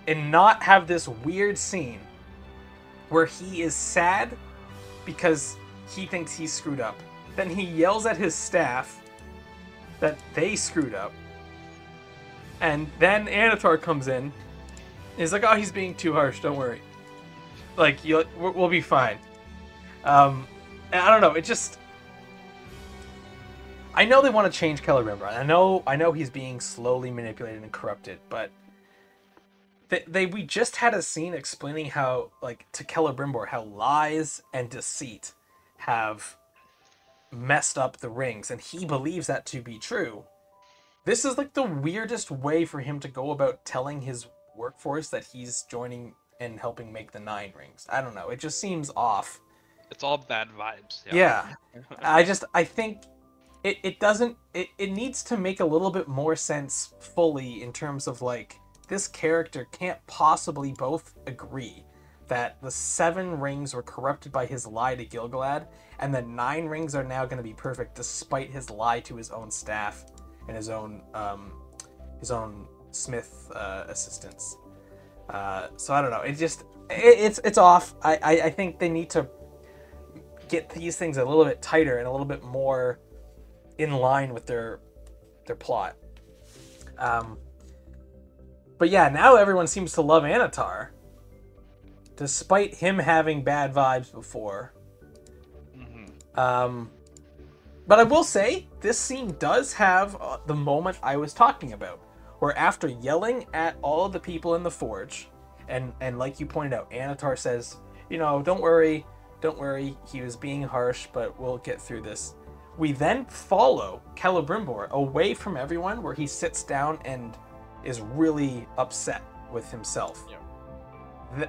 not have this weird scene where he is sad because he thinks he screwed up. Then he yells at his staff that they screwed up. And then Anatar comes in. He's like, oh, he's being too harsh, don't worry. Like, we'll be fine. And I don't know, it just... I know they want to change Celebrimbor. I know he's being slowly manipulated and corrupted, but... we just had a scene explaining how, like, to Celebrimbor, how lies and deceit have messed up the rings, and he believes that to be true. This is, like, the weirdest way for him to go about telling his workforce that he's joining and helping make the 9 rings. I don't know, it just seems off. It's all bad vibes. Yeah. I think it needs to make a little bit more sense fully in terms of, like, this character can't possibly both agree that the 7 rings were corrupted by his lie to Gil-galad, and the 9 rings are now going to be perfect despite his lie to his own staff and his own smith assistants. So I don't know. It's off. I think they need to get these things a little bit tighter and a little bit more in line with their plot. But yeah, now everyone seems to love Anatar, despite him having bad vibes before. Mm-hmm. But I will say, this scene does have the moment I was talking about, where after yelling at all of the people in the forge, and like you pointed out, Anatar says, you know, don't worry, he was being harsh, but we'll get through this. We then follow Celebrimbor away from everyone, where he sits down and is really upset with himself. Yeah.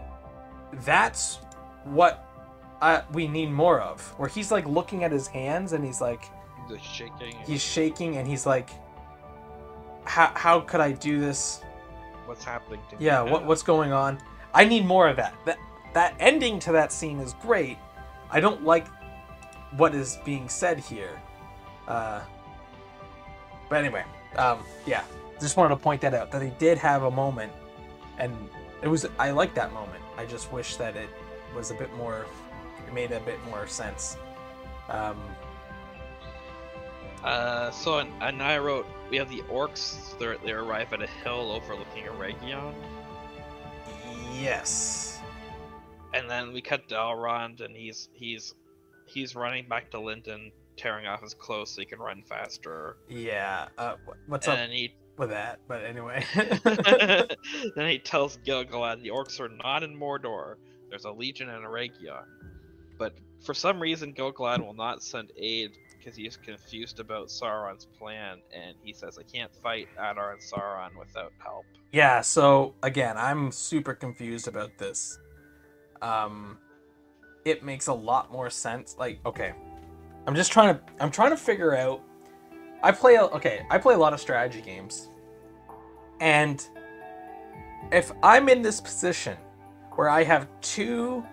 That's what we need more of, where he's like looking at his hands and he's like, he's shaking and he's like, how could I do this? What's happening to me? Yeah, what's going on? I need more of that. That ending to that scene is great. I don't like what is being said here. But anyway, yeah. Just wanted to point that out, that he did have a moment, and I like that moment. I just wish that it was a bit more, it made a bit more sense. So I wrote, we have the orcs, they arrive at a hill overlooking a region. Yes. And then we cut to Elrond, and he's running back to Linden, tearing off his clothes so he can run faster. Yeah, what's up with that? But anyway. Then he tells Gil-galad the orcs are not in Mordor. There's a legion in Eregion. But for some reason, Gil-galad will not send aid because he's confused about Sauron's plan, and he says, I can't fight Adar and Sauron without help. Yeah, so again, I'm super confused about this. It makes a lot more sense. Like, okay, I'm trying to figure out. I play a lot of strategy games, and if I'm in this position where I have 2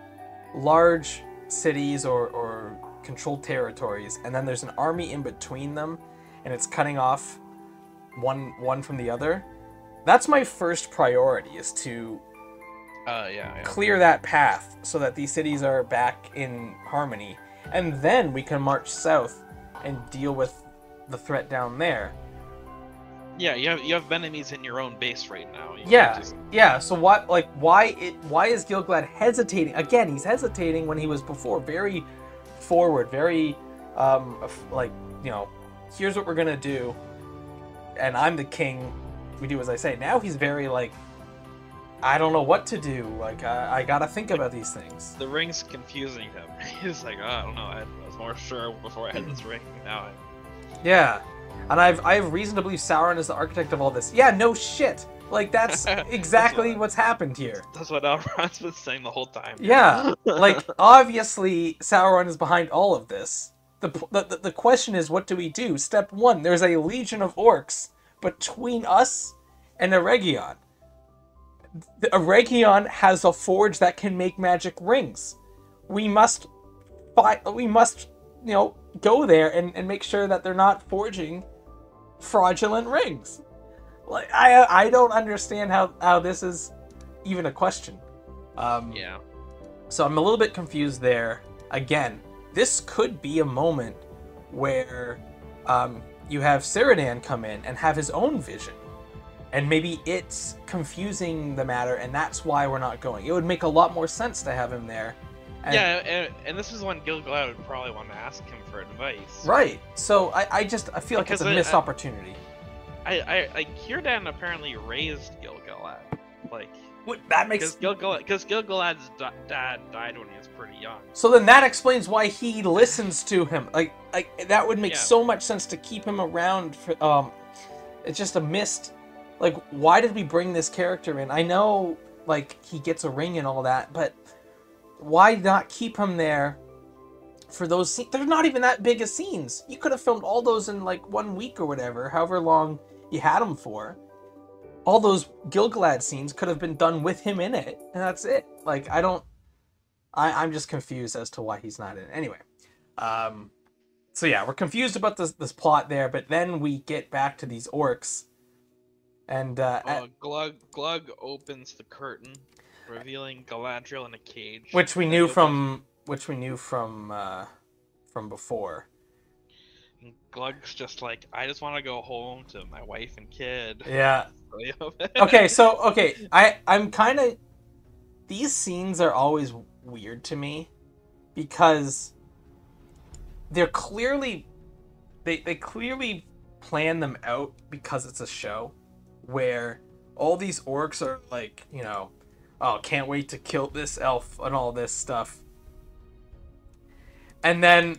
large cities or controlled territories, and then there's an army in between them, and it's cutting off one from the other, that's my first priority, is to clear that path so that these cities are back in harmony, and then we can march south and deal with the threat down there. Yeah, you have enemies in your own base right now. Yeah. So why is Gil-galad hesitating? Again, he's hesitating when he was before very forward, very like, you know, here's what we're gonna do, and I'm the king. We do as I say. Now he's very like, I don't know what to do. Like, I gotta think about these things. The ring's confusing him. He's like, oh, I don't know. I was more sure before I had this ring. Now Yeah, and I have reason to believe Sauron is the architect of all this. Yeah, no shit. Like, that's exactly what's happened here. That's what Elrond's been saying the whole time. Yeah, like, obviously Sauron is behind all of this. The question is, what do we do? Step 1, there's a legion of orcs between us and Eregion. Eregion has a forge that can make magic rings. We must go there and make sure that they're not forging fraudulent rings. Like I don't understand how this is even a question. Yeah. So I'm a little bit confused there. Again, this could be a moment where you have Ceridan come in and have his own vision. And maybe it's confusing the matter, and that's why we're not going. It would make a lot more sense to have him there. And this is when Gil-galad would probably want to ask him for advice. Right. So I feel like it's a missed opportunity. Círdan apparently raised Gil-galad. Like, that makes... Because Gil-galad's dad died when he was pretty young. So then that explains why he listens to him. Like that would make so much sense to keep him around. For, it's just a missed... Like, why did we bring this character in? I know, like, he gets a ring and all that, but why not keep him there for those scenes? They're not even that big of scenes. You could have filmed all those in, like, 1 week or whatever, however long you had them for. All those Gil-galad scenes could have been done with him in it, and that's it. Like, I'm just confused as to why he's not in it. Anyway, so yeah, we're confused about this plot there, but then we get back to these orcs. And Glug opens the curtain, revealing Galadriel in a cage. Which we knew from before. And Glug's just like, I just want to go home to my wife and kid. Yeah. Okay, I'm kind of... These scenes are always weird to me because they're clearly... They clearly plan them out because it's a show. Where all these orcs are like, oh, can't wait to kill this elf and all this stuff. And then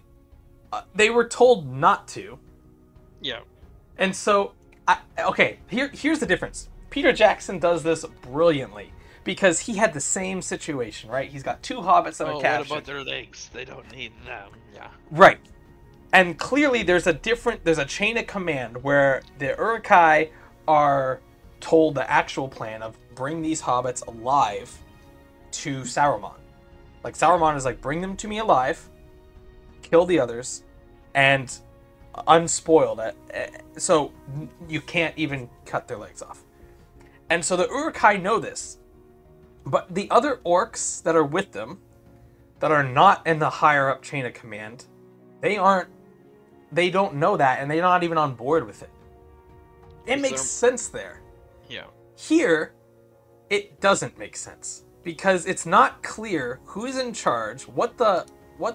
they were told not to. Yeah. And so, here's the difference. Peter Jackson does this brilliantly because he had the same situation, right? He's got 2 hobbits that are captured. What about their legs? They don't need them. Yeah. Right. And clearly there's a chain of command where the Uruk-hai are told the actual plan of bring these hobbits alive to Saruman. Like, Saruman is like, bring them to me alive, kill the others, and unspoiled. So you can't even cut their legs off. And so the Uruk-hai know this. But the other orcs that are with them, that are not in the higher up chain of command, they don't know that, and they're not even on board with it. It makes sense there. Yeah. Here, it doesn't make sense because it's not clear who's in charge, what the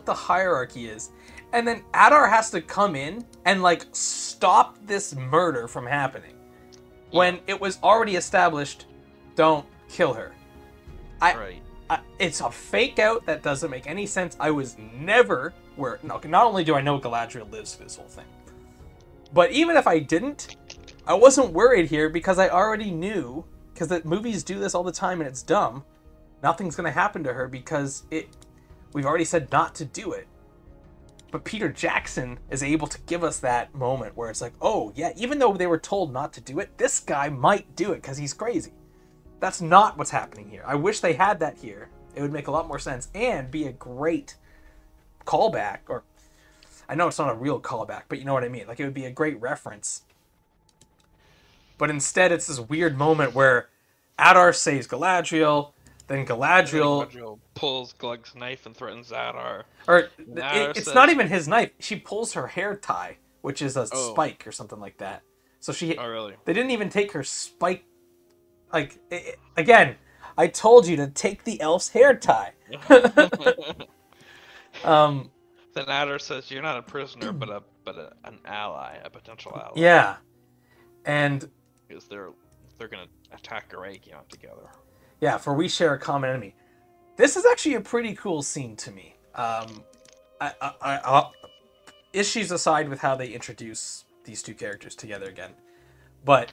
hierarchy is, and then Adar has to come in and like stop this murder from happening when it was already established. Don't kill her. It's a fake out that doesn't make any sense. I was never where. No, not only do I know Galadriel lives through this whole thing, but even if I didn't. I wasn't worried here because I already knew, because the movies do this all the time and it's dumb, nothing's going to happen to her because we've already said not to do it. But Peter Jackson is able to give us that moment where it's like, oh yeah, even though they were told not to do it, this guy might do it because he's crazy. That's not what's happening here. I wish they had that here. It would make a lot more sense and be a great callback, or I know it's not a real callback, but you know what I mean. Like, it would be a great reference. But instead, it's this weird moment where Adar saves Galadriel, then Galadriel pulls Glug's knife and threatens Adar. Or it's not even his knife. She pulls her hair tie, which is a spike or something like that. So Oh, really? They didn't even take her spike. Like, again, I told you to take the elf's hair tie. Then Adar says, "You're not a prisoner, but an ally, a potential ally." Yeah, and because they're gonna attack Eregion together. Yeah, for we share a common enemy. This is actually a pretty cool scene to me. Issues aside with how they introduce these 2 characters together again, but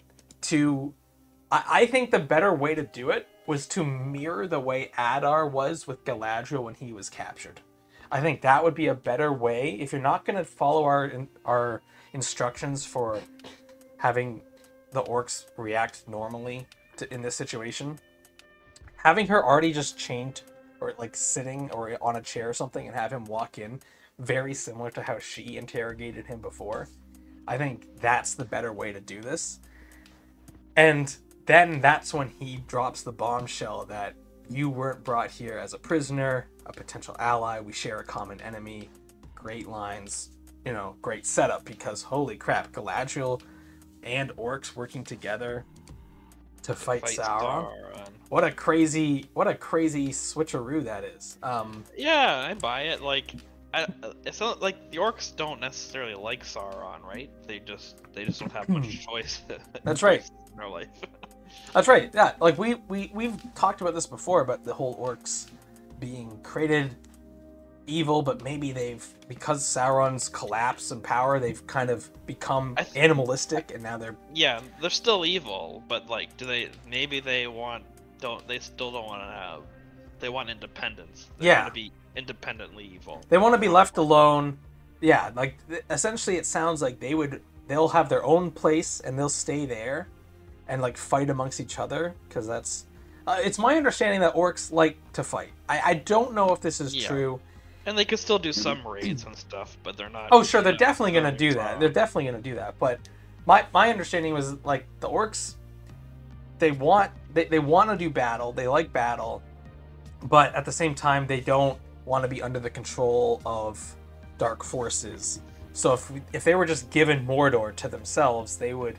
I think the better way to do it was to mirror the way Adar was with Galadriel when he was captured. I think that would be a better way if you're not going to follow our instructions for having the orcs react normally in this situation, having her already just chained or like sitting or on a chair or something and have him walk in, very similar to how she interrogated him before. I think that's the better way to do this. And then that's when he drops the bombshell that you weren't brought here as a prisoner, a potential ally, we share a common enemy. Great lines, you know, great setup, because holy crap, Galadriel and orcs working together to fight Sauron. What a crazy switcheroo that is. Yeah, I buy it. Like, it's not like the orcs don't necessarily like Sauron, right? They just don't have much choice. That's right. In their life. That's right. Yeah, like we've talked about this before, about the whole orcs being created evil, but maybe because Sauron's collapse in power, they've kind of become animalistic, and now they're still evil, but like, they still don't want to have, they want independence. They want to be independently evil. They want to be left alone. Yeah, like essentially it sounds like they'll have their own place and they'll stay there and like fight amongst each other, because that's it's my understanding that orcs like to fight. I don't know if this is true. And they could still do some raids and stuff, but they're not. Oh, sure, they're definitely going to do that. They're definitely going to do that. But my understanding was, like, the orcs, they want to do battle. They like battle. But at the same time, they don't want to be under the control of dark forces. So if they were just given Mordor to themselves, they would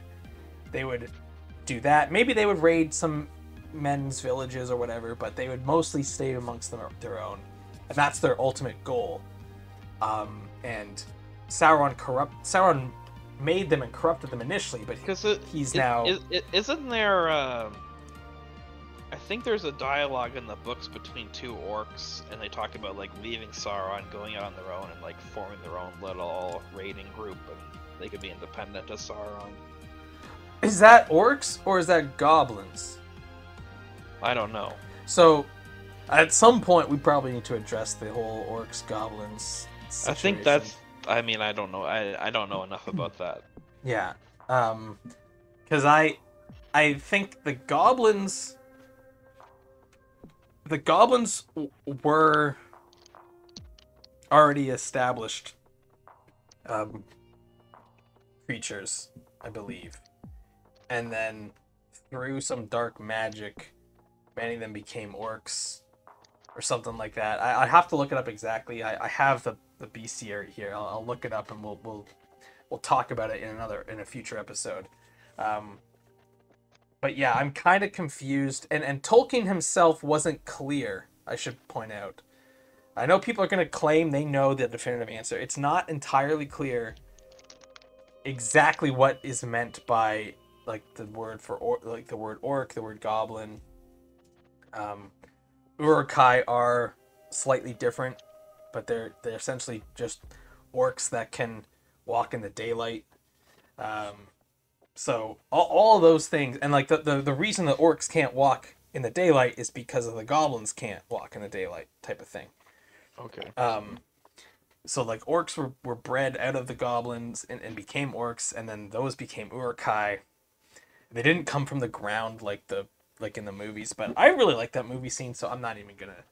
do that. Maybe they would raid some men's villages or whatever, but they would mostly stay amongst their own. And that's their ultimate goal. And Sauron made them and corrupted them initially, but isn't there? I think there's a dialogue in the books between two orcs, and they talk about like leaving Sauron, going out on their own, and like forming their own little raiding group, and they could be independent of Sauron. Is that orcs or is that goblins? I don't know. So, at some point, we probably need to address the whole orcs goblins situation. I think that's. I mean, I don't know. I don't know enough about that. Yeah, because I think the goblins were already established creatures, I believe, and then through some dark magic, many of them became orcs. Or something like that. I have to look it up exactly. I have the bestiary here. I'll look it up and we'll talk about it in a future episode. But yeah, I'm kind of confused. And Tolkien himself wasn't clear, I should point out. I know people are going to claim they know the definitive answer. It's not entirely clear exactly what is meant by like the word for like the word orc, the word goblin. Uruk-hai are slightly different, but they're essentially just orcs that can walk in the daylight. So all of those things, and like the reason the orcs can't walk in the daylight is because of the goblins can't walk in the daylight type of thing. Okay. So like orcs were bred out of the goblins and became orcs, and then those became Uruk-hai. They didn't come from the ground like in the movies, but I really like that movie scene, so I'm not even gonna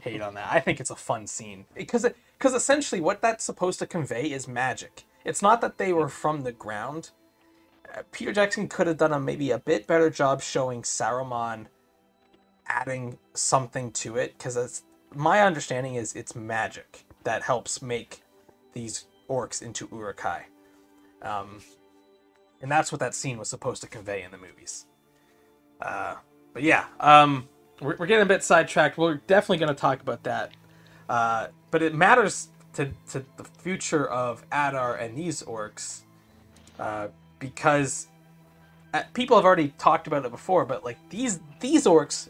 hate on that. I think it's a fun scene because essentially what that's supposed to convey is magic. It's not that they were from the ground. Peter Jackson could have done maybe a bit better job showing Saruman adding something to it, because my understanding is it's magic that helps make these orcs into Uruk-hai. And that's what that scene was supposed to convey in the movies. But yeah, we're getting a bit sidetracked. We're definitely going to talk about that. But it matters to the future of Adar and these orcs, because people have already talked about it before, but like these orcs,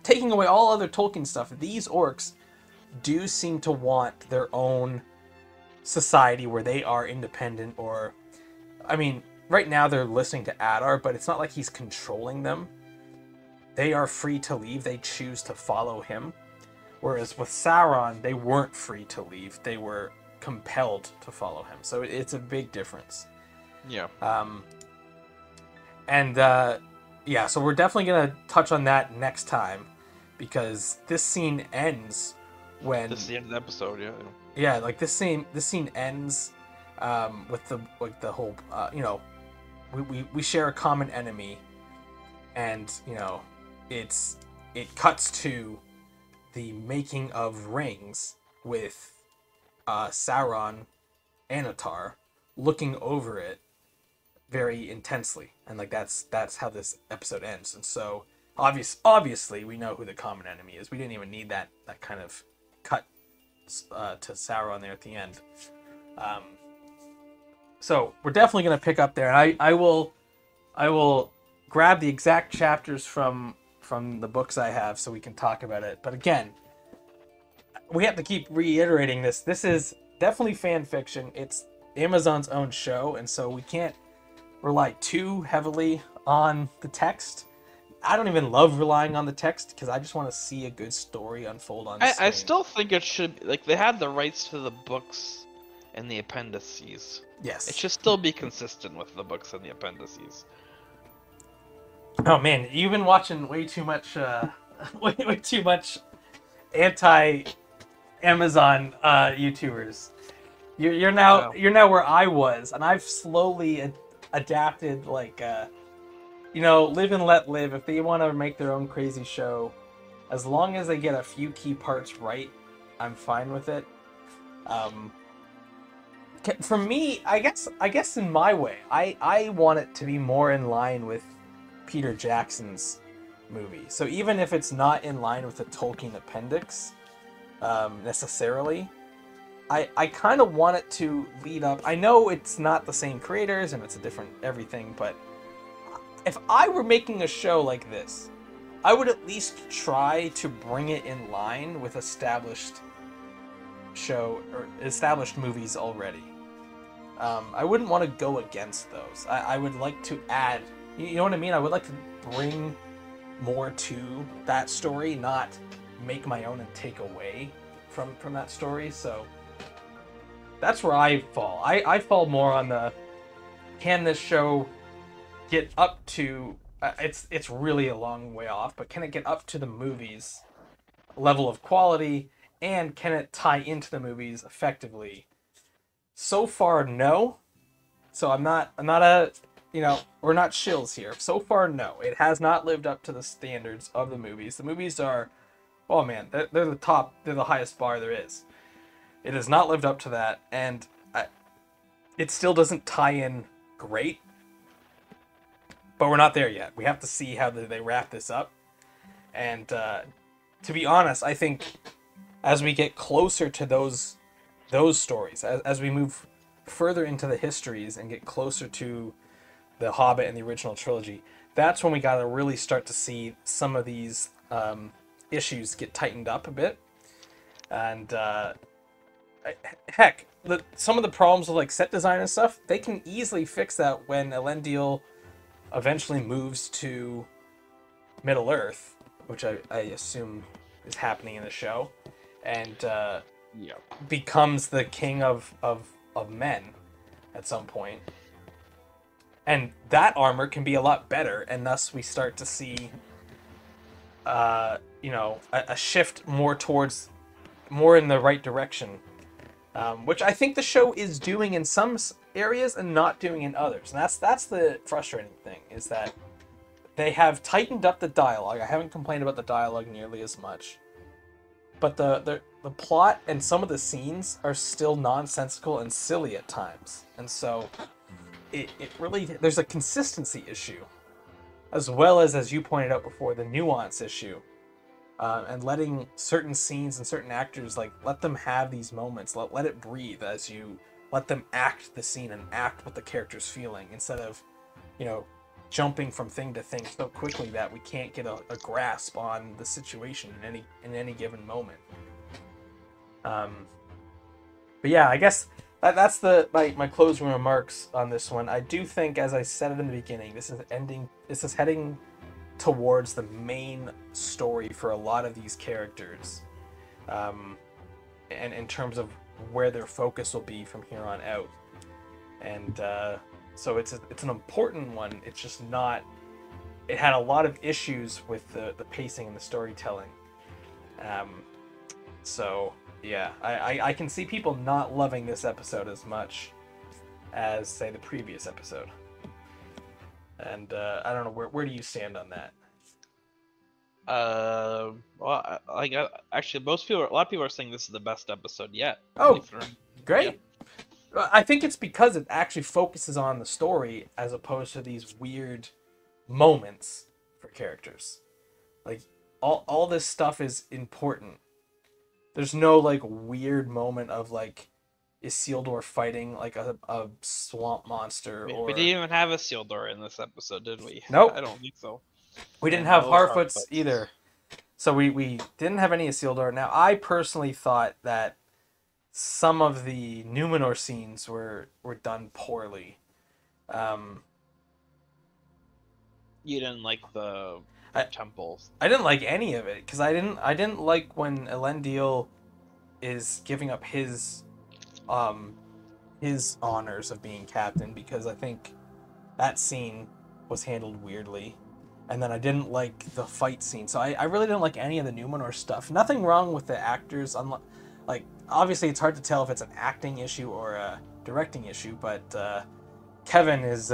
taking away all other Tolkien stuff, these orcs do seem to want their own society where they are independent, or, I mean, right now they're listening to Adar, but it's not like he's controlling them. They are free to leave. They choose to follow him. Whereas with Sauron, they weren't free to leave. They were compelled to follow him. So it's a big difference. Yeah. And yeah, so we're definitely gonna touch on that next time, because this scene ends when This is the end of the episode, yeah. yeah, like this scene ends with the whole we share a common enemy, and it cuts to the making of rings with Sauron, Anatar, looking over it very intensely, and like that's how this episode ends. And so obviously we know who the common enemy is. We didn't even need that kind of cut to Sauron there at the end. So we're definitely going to pick up there, and I will grab the exact chapters from the books I have so we can talk about it. But again, we have to keep reiterating this. This is definitely fan fiction. It's Amazon's own show, and so we can't rely too heavily on the text. I don't even love relying on the text because I just want to see a good story unfold on screen. I still think it should, like, they had the rights to the books and the appendices. Yes. It should still be consistent with the books and the appendices. Oh man, you've been watching way too much way too much anti Amazon YouTubers. You're now where I was, and I've slowly adapted, like live and let live. If they want to make their own crazy show, as long as they get a few key parts right, I'm fine with it. For me, I guess in my way, I want it to be more in line with Peter Jackson's movie. So even if it's not in line with the Tolkien appendix necessarily, I kind of want it to lead up. I know it's not the same creators and it's a different everything, but if I were making a show like this, I would at least try to bring it in line with established show or established movies already. I wouldn't want to go against those. I would like to add, you know what I mean? I would like to bring more to that story, not make my own and take away from that story. So that's where I fall. I fall more on the, can this show get up to, it's really a long way off, but can it get up to the movies level of quality, and can it tie into the movies effectively? So far, no. So I'm not we're not shills here. So far, no. It has not lived up to the standards of the movies. The movies are, oh man, they're the top, they're the highest bar there is. It has not lived up to that, and it still doesn't tie in great. But we're not there yet. We have to see how they wrap this up. And to be honest, I think as we get closer to those stories, as we move further into the histories and get closer to The Hobbit and the original trilogy, that's when we got to really start to see some of these issues get tightened up a bit. And heck, some of the problems with like set design and stuff, they can easily fix that when Elendil eventually moves to Middle Earth, which I assume is happening in the show, and becomes the king of men at some point. And that armor can be a lot better, and thus we start to see a shift more in the right direction, which I think the show is doing in some areas and not doing in others. And that's the frustrating thing, is that they have tightened up the dialogue. I haven't complained about the dialogue nearly as much, but the plot and some of the scenes are still nonsensical and silly at times. And so it really, there's a consistency issue, as well as you pointed out before, the nuance issue. And letting certain scenes and certain actors, like, let them have these moments. Let it breathe as you let them act the scene and act what the character's feeling, instead of, jumping from thing to thing so quickly that we can't get a grasp on the situation in any given moment. But yeah, I guess that's my closing remarks on this one. I do think, as I said in the beginning, this is heading towards the main story for a lot of these characters, and in terms of where their focus will be from here on out. And So it's an important one. It's just not. It had a lot of issues with the pacing and the storytelling. So yeah, I can see people not loving this episode as much as, say, the previous episode. And I don't know, where do you stand on that? Well, actually, a lot of people are saying this is the best episode yet. Oh, believe it or not. great. Well, I think it's because it actually focuses on the story as opposed to these weird moments for characters. Like, all this stuff is important. There's no, like, weird moment of, like, Isildur fighting, like, a swamp monster, or... We didn't even have a Isildur in this episode, did we? Nope. I don't think so. We didn't And have no Harfoots Harfoots. either. So we didn't have any Isildur. Now, I personally thought that some of the Numenor scenes were done poorly. You didn't like the temples. I didn't like any of it because I didn't like when Elendil is giving up his honors of being captain, because I think that scene was handled weirdly. And then I didn't like the fight scene. So I really didn't like any of the Numenor stuff. Nothing wrong with the actors. Like, obviously it's hard to tell if it's an acting issue or a directing issue, but Kevin is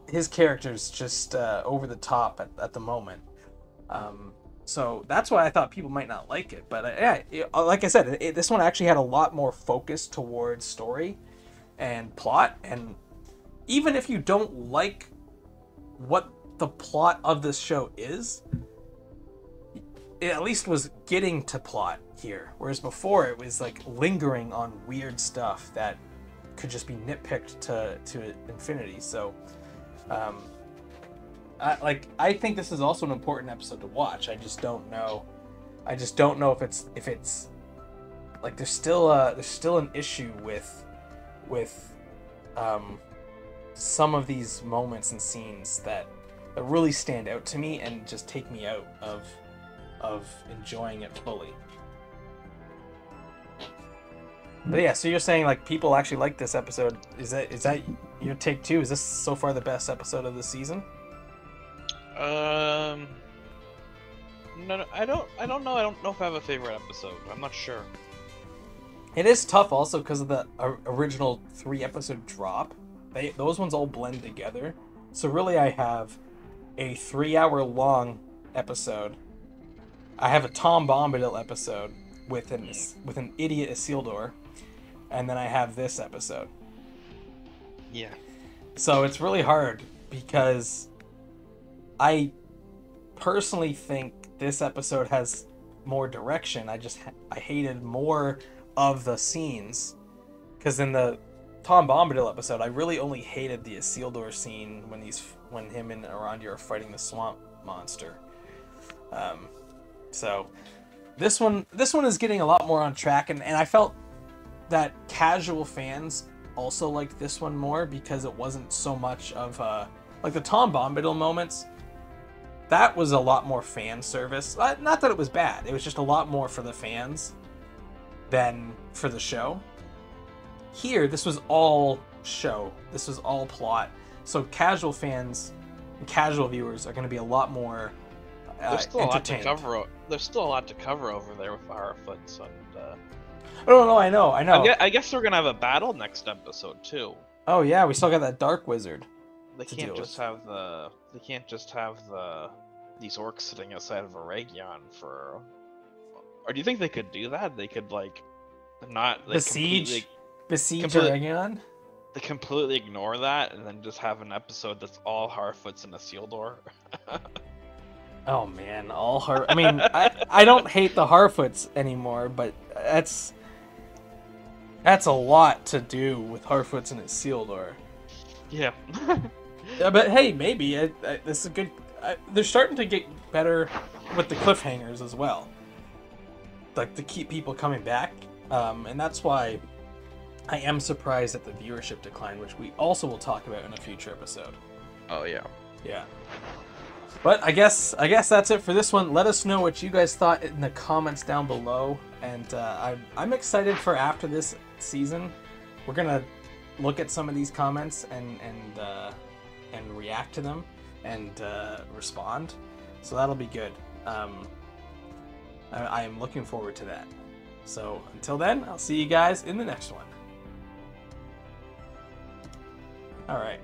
his character's just over the top at the moment. So that's why I thought people might not like it. But yeah, like I said, this one actually had a lot more focus towards story and plot. And even if you don't like what the plot of this show is, it at least was getting to plot here. Whereas before it was like lingering on weird stuff that could just be nitpicked to infinity. So I think this is also an important episode to watch. I just don't know if it's like there's still an issue with some of these moments and scenes that really stand out to me and just take me out of enjoying it fully. But yeah, so you're saying like people actually like this episode. Is that your take too? Is this so far the best episode of the season? No, I don't know. I don't know if I have a favorite episode. I'm not sure. It is tough also because of the original 3-episode drop. Those ones all blend together. So really I have a 3-hour-long episode. I have a Tom Bombadil episode with an idiot Isildur. And then I have this episode. Yeah. So it's really hard because I personally think this episode has more direction. I hated more of the scenes, because in the Tom Bombadil episode, I really only hated the Isildur scene when him and Arondir are fighting the swamp monster. So this one is getting a lot more on track, and I felt that casual fans also liked this one more because it wasn't so much of like the Tom Bombadil moments. That was a lot more fan service. Not that it was bad. It was just a lot more for the fans than for the show. Here, this was all show. This was all plot. So casual fans and casual viewers are going to be a lot more There's still a lot to entertained. cover. There's still a lot to cover over there with Harfoots and. Oh no, I know. I guess we're gonna have a battle next episode too. Oh yeah, we still got that dark wizard. They to can't deal just have these orcs sitting outside of Aragion for. Or do you think they could do that? They could like not Besiege completely- Aragon? They completely ignore that and then just have an episode that's all Harfoots and Isildur. Oh man, I mean, I don't hate the Harfoots anymore, but that's a lot to do with Harfoots and Isildur. Yeah. Yeah, but hey, maybe this is a good. They're starting to get better with the cliffhangers as well, like to keep people coming back, and that's why I am surprised at the viewership decline, which we also will talk about in a future episode. Oh yeah. Yeah. But I guess that's it for this one. Let us know what you guys thought in the comments down below, and I'm excited for after this season. We're gonna look at some of these comments and react to them and respond. So that'll be good. I am looking forward to that. So until then, I'll see you guys in the next one. All right.